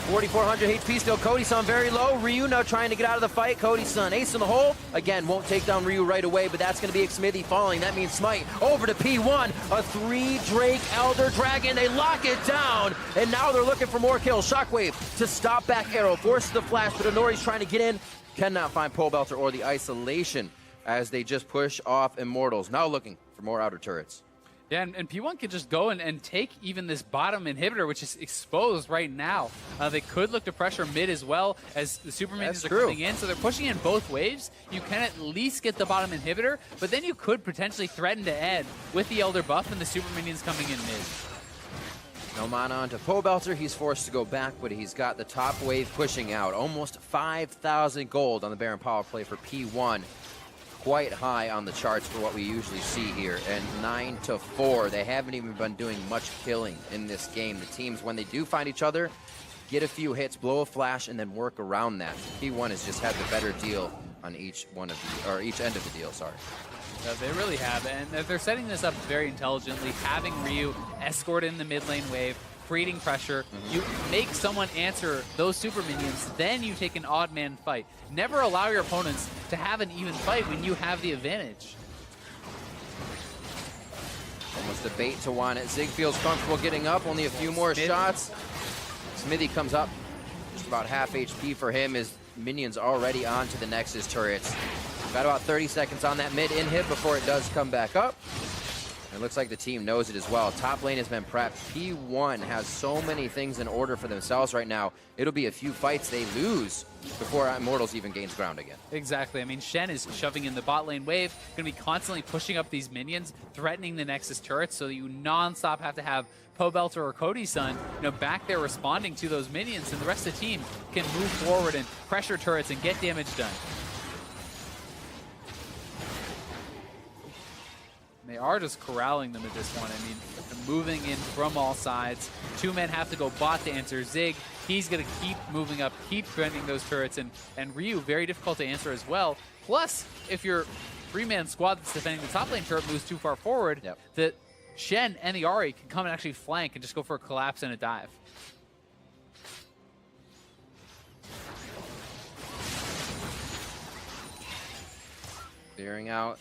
4,400 HP still. Cody-san very low. Ryu now trying to get out of the fight. Cody-san ace in the hole. Again, won't take down Ryu right away, but that's going to be Smithy falling. That means smite over to P1. A 3 Drake Elder Dragon. They lock it down, and now they're looking for more kills. Shockwave to stop back Arrow. Forces the flash, but Inori's trying to get in. Cannot find Pole Belter or the isolation as they just push off Immortals. Now looking for more outer turrets. Yeah, and P1 could just go and take even this bottom inhibitor, which is exposed right now. They could look to pressure mid as well as the super minions are coming in. So they're pushing in both waves. You can at least get the bottom inhibitor, but then you could potentially threaten to end with the Elder buff and the super minions coming in mid. No mana onto Pole Belter. He's forced to go back, but he's got the top wave pushing out. Almost 5,000 gold on the Baron power play for P1. Quite high on the charts for what we usually see here, and 9-4. They haven't even been doing much killing in this game. The teams, when they do find each other, get a few hits, blow a flash, and then work around that. P1 has just had the better deal on each end of the deal. Sorry. They really have, and they're setting this up very intelligently. Having Ryu escort in the mid lane wave, creating pressure. You make someone answer those super minions, then you take an odd man fight. Never allow your opponents to have an even fight when you have the advantage. Almost a bait to want it. Zig feels comfortable getting up, only a few more shots. Smithy comes up, just about half HP for him. His minions already onto the Nexus turrets. Got about 30 seconds on that mid inhib before it does come back up. It looks like the team knows it as well. Top lane has been prepped. P1 has so many things in order for themselves right now. It'll be a few fights they lose before Immortals even gains ground again. Exactly. I mean, Shen is shoving in the bot lane wave, going to be constantly pushing up these minions, threatening the Nexus turrets, so that you non-stop have to have Pole Belter or Cody-san, back there responding to those minions, and the rest of the team can move forward and pressure turrets and get damage done. They are just corralling them at this point. I mean, they're moving in from all sides. 2 men have to go bot to answer Zig. He's going to keep moving up, keep defending those turrets, and Ryu, very difficult to answer as well. Plus, if your 3-man squad that's defending the top lane turret moves too far forward, that Shen and the Ahri can come and actually flank and just go for a collapse and a dive. Clearing out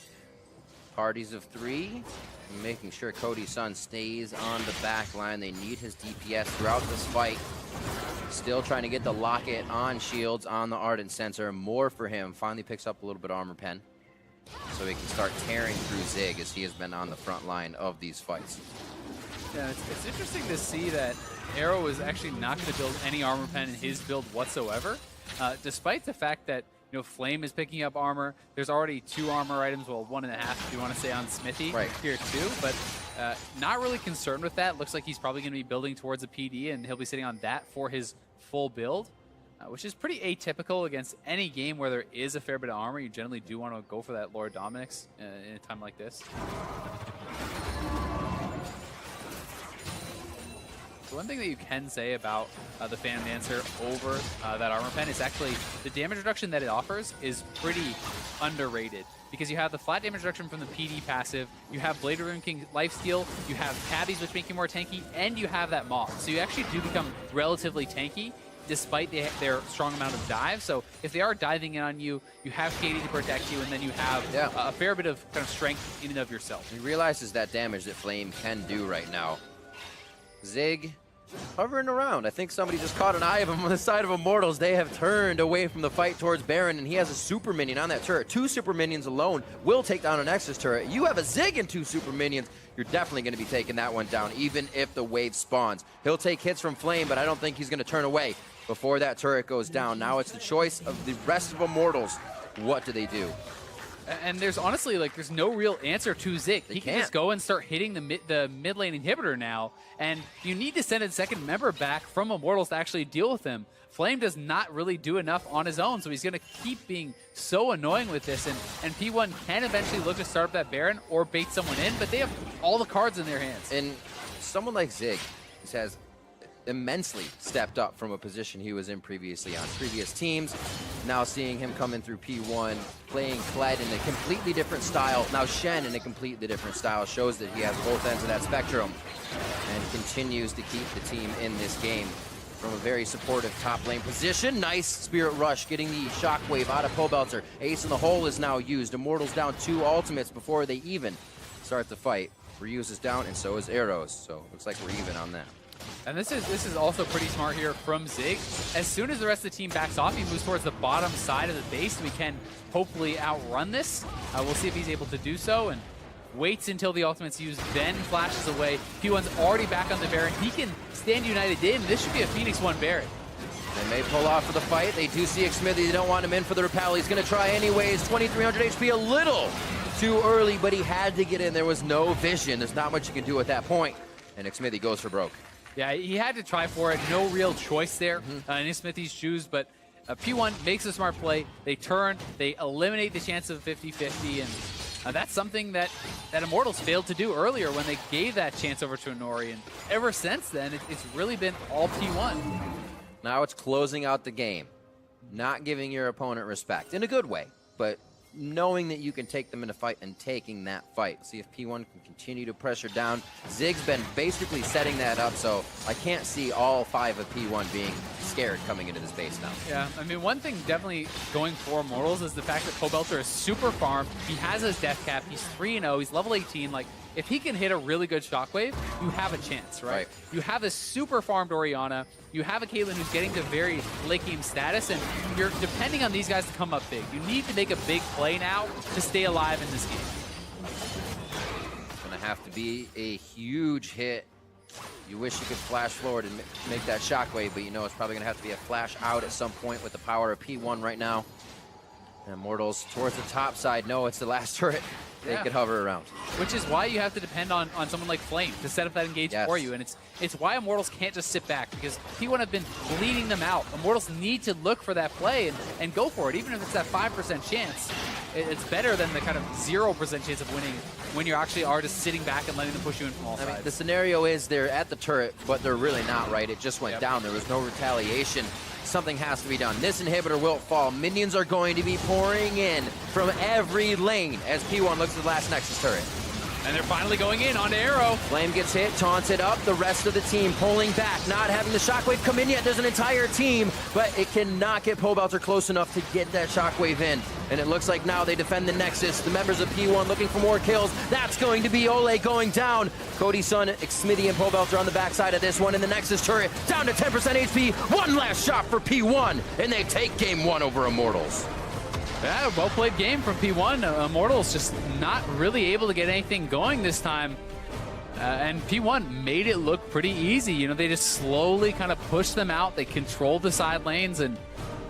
parties of 3, making sure Cody-san stays on the back line. They need his DPS throughout this fight. Still trying to get the locket on shields on the Ardent Sensor. More for him. Finally picks up a little bit of armor pen, so he can start tearing through Zig, as he has been on the front line of these fights. Yeah, it's interesting to see that Arrow is actually not going to build any armor pen in his build whatsoever, despite the fact that Flame is picking up armor. There's already 2 armor items, well, 1.5 if you want to say on Smithy here too, but not really concerned with that. Looks like he's probably going to be building towards a PD, and he'll be sitting on that for his full build, which is pretty atypical against any game where there is a fair bit of armor. You generally do want to go for that Lord Dominix in a time like this. So one thing that you can say about the Phantom Dancer over that armor pen is actually the damage reduction that it offers is pretty underrated, because you have the flat damage reduction from the PD passive, you have Blade Rune King lifesteal, you have tabbies which make you more tanky, and you have that moth. So you actually do become relatively tanky despite their strong amount of dive. So if they are diving in on you, you have Katie to protect you, and then you have a fair bit of kind of strength in and of yourself. He realizes that damage that Flame can do right now. Zig hovering around. I think somebody just caught an eye of him on the side of Immortals. They have turned away from the fight towards Baron, and he has a super minion on that turret. 2 super minions alone will take down a Nexus turret. You have a Zig and 2 super minions. You're definitely going to be taking that one down, even if the wave spawns. He'll take hits from Flame, but I don't think he's going to turn away before that turret goes down. Now it's the choice of the rest of Immortals. What do they do? And there's honestly, there's no real answer to Zig. He can just go and start hitting the mid lane inhibitor now, and you need to send a second member back from Immortals to actually deal with him. Flame does not really do enough on his own, so he's going to keep being so annoying with this, and P1 can eventually look to start up that Baron or bait someone in, but they have all the cards in their hands. And someone like Zig has immensely stepped up from a position he was in previously on previous teams. Now seeing him come in through P1, playing Kled in a completely different style, now Shen in a completely different style, shows that he has both ends of that spectrum and continues to keep the team in this game from a very supportive top lane position. Nice Spirit Rush, getting the Shockwave out of Pobelter. Ace in the hole is now used. Immortals down 2 ultimates before they even start the fight. Reuse is down, and so is Arrows, so looks like we're even on that. And this is also pretty smart here from Zig. As soon as the rest of the team backs off, he moves towards the bottom side of the base. We can hopefully outrun this. We'll see if he's able to do so, and waits until the ultimate's used, then flashes away. P1's already back on the Baron. He can stand united in. This should be a Phoenix1 Baron. They may pull off for the fight. They do see Xmithy. They don't want him in for the repel. He's going to try anyways. 2,300 HP, a little too early, but he had to get in. There was no vision. There's not much you can do at that point. And Xmithy goes for broke. Yeah, he had to try for it. No real choice there in Smithy's shoes, but P1 makes a smart play. They turn, they eliminate the chance of 50-50, and that's something that Immortals failed to do earlier when they gave that chance over to Inori, and ever since then, it's really been all P1. Now it's closing out the game, not giving your opponent respect, in a good way, but knowing that you can take them in a fight and taking that fight. See if P1 can continue to pressure down. Zig's been basically setting that up, so I can't see all 5 of P1 being scared coming into this base now. Yeah, I mean, one thing definitely going for Immortals is the fact that Pobelter is super farmed. He has his death cap. He's 3-0. He's level 18. Like, if he can hit a really good Shockwave, you have a chance, right? You have a super farmed Orianna. You have a Caitlyn who's getting to very late game status, and you're depending on these guys to come up big. You need to make a big play now to stay alive in this game. It's going to have to be a huge hit. You wish you could flash forward and make that Shockwave, but you know it's probably going to have to be a flash out at some point with the power of P1 right now. And Immortals towards the top side. No, it's the last turret. They could hover around. Which is why you have to depend on someone like Flame to set up that engage for you. And it's why Immortals can't just sit back, because P1 have been bleeding them out. Immortals need to look for that play and go for it, even if it's that 5% chance. It's better than the kind of 0% chance of winning when you actually are just sitting back and letting them push you in from all sides. I mean, the scenario is they're at the turret, but they're really not, right? It just went down. There was no retaliation. Something has to be done. This inhibitor will fall. Minions are going to be pouring in from every lane as P1 looks at the last Nexus turret. And they're finally going in onto Arrow. Flame gets hit, taunted up. The rest of the team pulling back, not having the Shockwave come in yet. There's an entire team, but it cannot get Pobelter close enough to get that Shockwave in. And it looks like now they defend the Nexus. The members of P1 looking for more kills. That's going to be Ole going down. Cody's son, Xmithy, and Pobelter on the backside of this one. And the Nexus turret down to 10% HP. One last shot for P1, and they take game 1 over Immortals. Yeah, well-played game from P1. Immortals just not really able to get anything going this time. And P1 made it look pretty easy. You know, they just slowly kind of pushed them out. They controlled the side lanes, and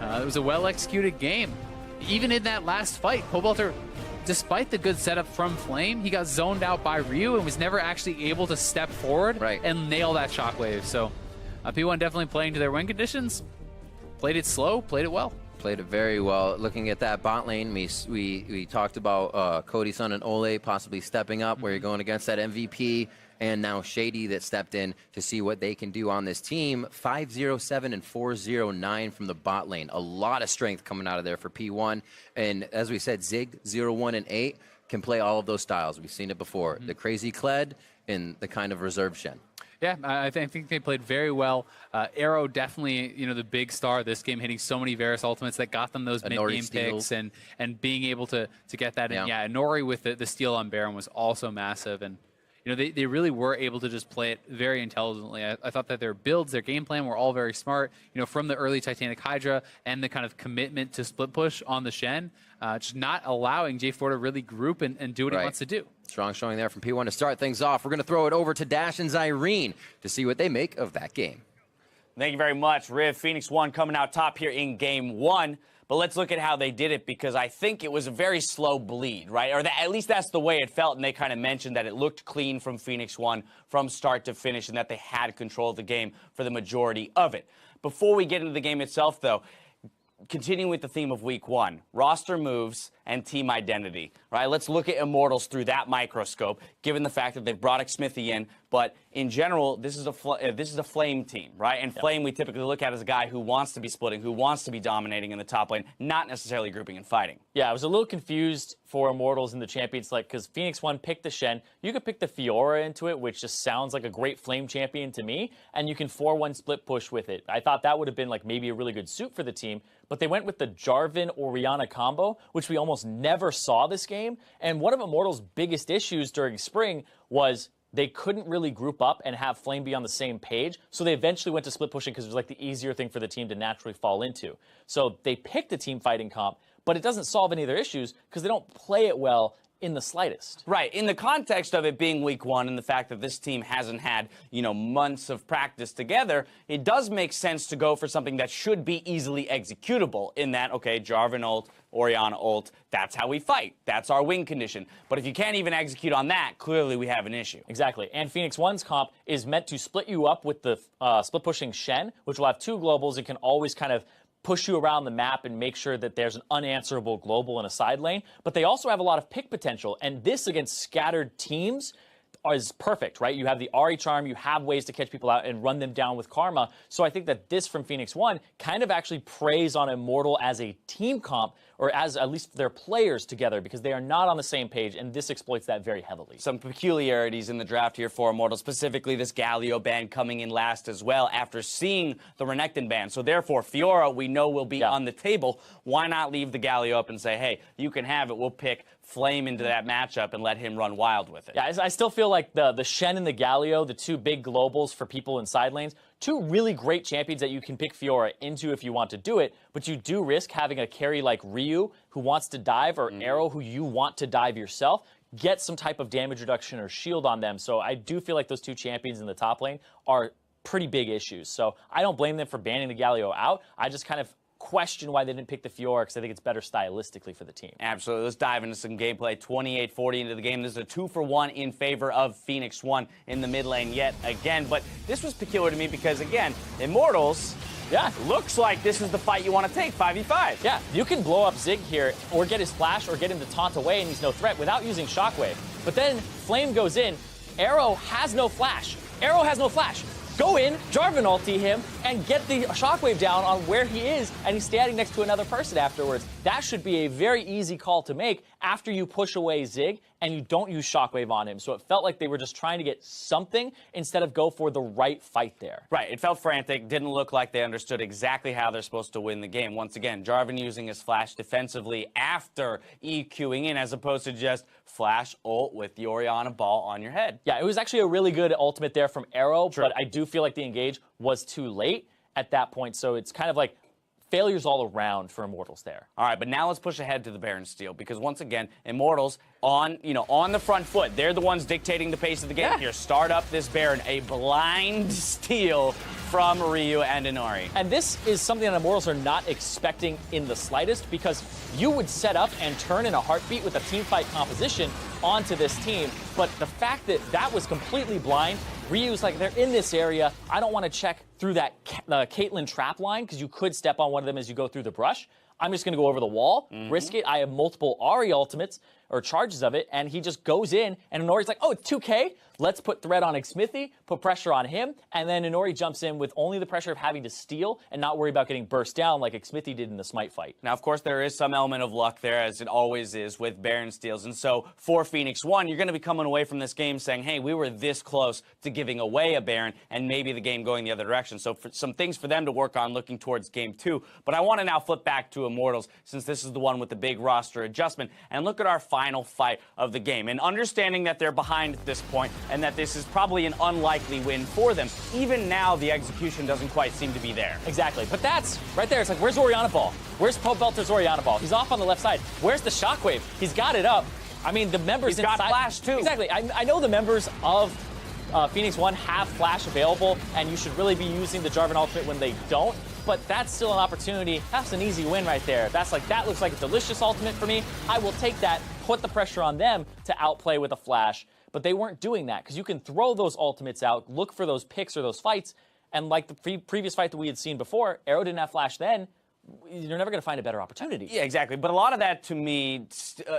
it was a well-executed game. Even in that last fight, Pobelter, despite the good setup from Flame, he got zoned out by Ryu and was never actually able to step forward and nail that shockwave. So P1 definitely playing to their win conditions. Played it slow, played it well. Played it very well. Looking at that bot lane, we talked about Cody Sun and Ole possibly stepping up where you're going against that MVP, and now Shady that stepped in to see what they can do on this team. 507 and 409 from the bot lane. A lot of strength coming out of there for P1. And as we said, Zig 01 and 8 can play all of those styles. We've seen it before. The crazy Kled and the kind of reserve Shen. Yeah, I think they played very well. Arrow definitely, you know, the big star of this game, hitting so many Varus ultimates that got them those mid-game picks and being able to get that in. Yeah, Nori with the steal on Baron was also massive. And, you know, they really were able to just play it very intelligently. I thought that their builds, their game plan were all very smart. You know, from the early Titanic Hydra and the kind of commitment to split push on the Shen, just not allowing J4 to really group and do what he wants to do. Strong showing there from P1 to start things off. We're going to throw it over to Dash and Zyrene to see what they make of that game. Thank you very much, Riv. Phoenix1 coming out top here in game one. But let's look at how they did it, because I think it was a very slow bleed, right? Or at least that's the way it felt, and they kind of mentioned that it looked clean from Phoenix1 from start to finish and that they had control of the game for the majority of it. Before we get into the game itself, though, continuing with the theme of week one, roster moves and team identity, right? Let's look at Immortals through that microscope, given the fact that they've brought Xmithy in, but in general, this is a Flame team, right? And Flame we typically look at as a guy who wants to be splitting, who wants to be dominating in the top lane, not necessarily grouping and fighting. Yeah, I was a little confused for Immortals in the Champions, like, because Phoenix1 picked the Shen. You could pick the Fiora into it, which just sounds like a great Flame champion to me, and you can 4-1 split push with it. I thought that would have been like maybe a really good suit for the team, but they went with the Jarvan-Orianna combo, which we almost never saw this game. And one of Immortals' biggest issues during spring was they couldn't really group up and have Flame be on the same page, so they eventually went to split pushing because it was like the easier thing for the team to naturally fall into. So they picked a team fighting comp, but it doesn't solve any of their issues because they don't play it well in the slightest. Right. In the context of it being week one and the fact that this team hasn't had, you know, months of practice together, it does make sense to go for something that should be easily executable in that, okay, Jarvan ult, Orianna ult, that's how we fight. That's our win condition. But if you can't even execute on that, clearly we have an issue. Exactly. And Phoenix1's comp is meant to split you up with the split pushing Shen, which will have 2 globals and can always kind of push you around the map and make sure that there's an unanswerable global in a side lane. But they also have a lot of pick potential, and this against scattered teams is perfect, right? You have the Ahri charm, you have ways to catch people out and run them down with Karma. So I think that this from Phoenix1 kind of actually preys on Immortal as a team comp, or as at least their players together, because they are not on the same page, and this exploits that very heavily. Some peculiarities in the draft here for Immortal, specifically this Galio ban coming in last as well after seeing the Renekton ban. So therefore, Fiora we know will be on the table. Why not leave the Galio up and say, hey, you can have it, we'll pick Flame into that matchup and let him run wild with it. Yeah, I still feel like the Shen and the Galio, the 2 big globals for people in side lanes, 2 really great champions that you can pick Fiora into if you want to do it, but you do risk having a carry like Ryu who wants to dive, or Arrow who you want to dive yourself, get some type of damage reduction or shield on them. So I do feel like those 2 champions in the top lane are pretty big issues. So I don't blame them for banning the Galio out. I just kind of question why they didn't pick the Fiora, because I think it's better stylistically for the team. Absolutely. Let's dive into some gameplay. 28-40 into the game. This is a 2-for-1 in favor of Phoenix1 in the mid lane yet again. But this was peculiar to me because, again, Immortals, looks like this is the fight you want to take, 5v5. Yeah, you can blow up Zig here, or get his flash, or get him to taunt away, and he's no threat without using Shockwave. But then Flame goes in, Arrow has no flash. Arrow has no flash. Go in, Jarvan ulti him, and get the Shockwave down on where he is, and he's standing next to another person afterwards. That should be a very easy call to make after you push away Zig and you don't use Shockwave on him. So it felt like they were just trying to get something instead of go for the right fight there. Right, it felt frantic, didn't look like they understood exactly how they're supposed to win the game. Once again, Jarvan using his flash defensively after EQing in, as opposed to just flash ult with the Orianna ball on your head. Yeah, it was actually a really good ultimate there from Arrow, but I do feel like the engage was too late at that point, so it's kind of like failures all around for Immortals there. All right, but now let's push ahead to the Baron steal, because once again, Immortals on the front foot. They're the ones dictating the pace of the game here. Start up this Baron, a blind steal from Ryu and Inori. And this is something that Immortals are not expecting in the slightest, because you would set up and turn in a heartbeat with a team fight composition onto this team. But the fact that that was completely blind, Ryu's like, they're in this area. I don't want to check through that Caitlyn trap line, because you could step on one of them as you go through the brush. I'm just going to go over the wall, risk it. I have multiple Ahri ultimates, or charges of it, and he just goes in, and Inori's like, oh, it's 2K? Let's put threat on Xmithie, put pressure on him, and then Inori jumps in with only the pressure of having to steal and not worry about getting burst down like Xmithie did in the Smite fight. Now, of course, there is some element of luck there, as it always is with Baron steals. And so for Phoenix1, you're going to be coming away from this game saying, hey, we were this close to giving away a Baron and maybe the game going the other direction. So for some things for them to work on looking towards game 2. But I want to now flip back to Immortals, since this is the one with the big roster adjustment, and look at our final fight of the game. And understanding that they're behind at this point and that this is probably an unlikely win for them, even now the execution doesn't quite seem to be there. Exactly. But that's right there. It's like, where's Orianna Ball? Where's Pobelter's Orianna Ball? He's off on the left side. Where's the Shockwave? He's got it up. I mean, the members He's inside. got Flash, too. Exactly. I know the members of Phoenix1 have Flash available, and you should really be using the Jarvan ultimate when they don't. But that's still an opportunity. That's an easy win right there. That looks like a delicious ultimate for me. I will take that, put the pressure on them to outplay with a Flash. But they weren't doing that, because you can throw those ultimates out, look for those picks or those fights, and like the previous fight that we had seen before, Arrow didn't have Flash then. You're never going to find a better opportunity. Yeah, exactly. But a lot of that, to me,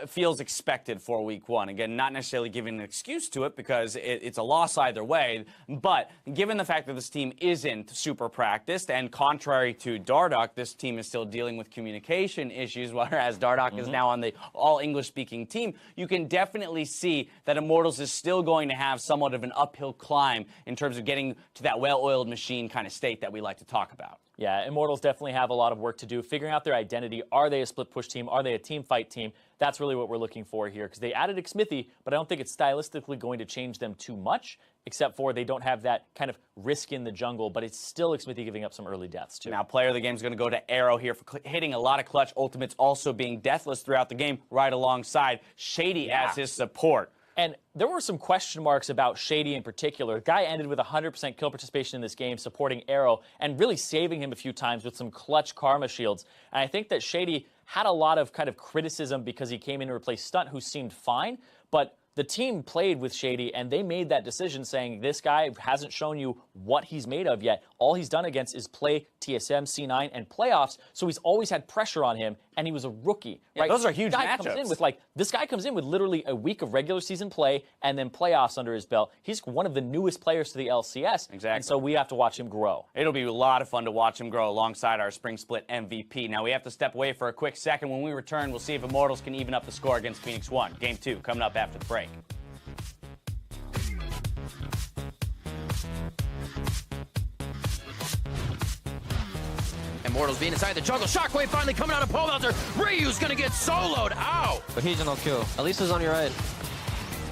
feels expected for week 1. Again, not necessarily giving an excuse to it, because it's a loss either way. But given the fact that this team isn't super practiced, and contrary to Dardoch, this team is still dealing with communication issues, whereas Dardoch is now on the all-English-speaking team, you can definitely see that Immortals is still going to have somewhat of an uphill climb in terms of getting to that well-oiled machine kind of state that we like to talk about. Yeah, Immortals definitely have a lot of work to do, figuring out their identity. Are they a split push team? Are they a team fight team? That's really what we're looking for here, because they added Xmithie, but I don't think it's stylistically going to change them too much, except for they don't have that kind of risk in the jungle, but it's still Xmithie giving up some early deaths, too. Now, player of the game is going to go to Arrow here for hitting a lot of clutch ultimates, also being deathless throughout the game, right alongside Shady as his support. And there were some question marks about Shady in particular. The guy ended with 100% kill participation in this game, supporting Arrow, and really saving him a few times with some clutch Karma shields. And I think that Shady had a lot of kind of criticism because he came in to replace Stunt, who seemed fine, but the team played with Shady, and they made that decision saying, this guy hasn't shown you what he's made of yet. All he's done against is play TSM, C9, and playoffs, so he's always had pressure on him, and he was a rookie. Yeah, right? those are huge matchups. This guy comes in with literally a week of regular season play and then playoffs under his belt. He's one of the newest players to the LCS, exactly. And so we have to watch him grow. It'll be a lot of fun to watch him grow alongside our Spring Split MVP. Now, we have to step away for a quick second. When we return, we'll see if Immortals can even up the score against Phoenix1. Game 2 coming up after the break. Immortals being inside the jungle. Shockwave finally coming out of Pobelter. Ryu's gonna get soloed. Ow! But he's no kill. Elisa's on your right.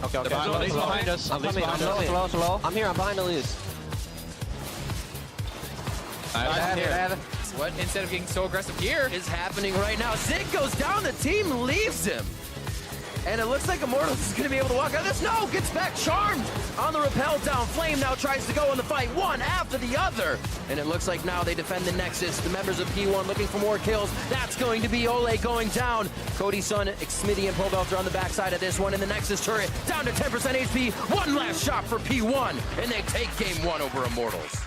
Okay. He's behind us. I'm coming. I'm slow. I'm here. I'm behind Elise. I have here. What, instead of getting so aggressive here, Is happening right now. Zig goes down. The team leaves him. And it looks like Immortals is going to be able to walk out of this. No, gets back charmed on the rappel down. Flame now tries to go in the fight, one after the other. And it looks like now they defend the Nexus. The members of P1 looking for more kills. That's going to be Ole going down. Cody's son, Xmithie, and Pobelter on the backside of this one. And the Nexus turret down to 10% HP. One last shot for P1. And they take game 1 over Immortals.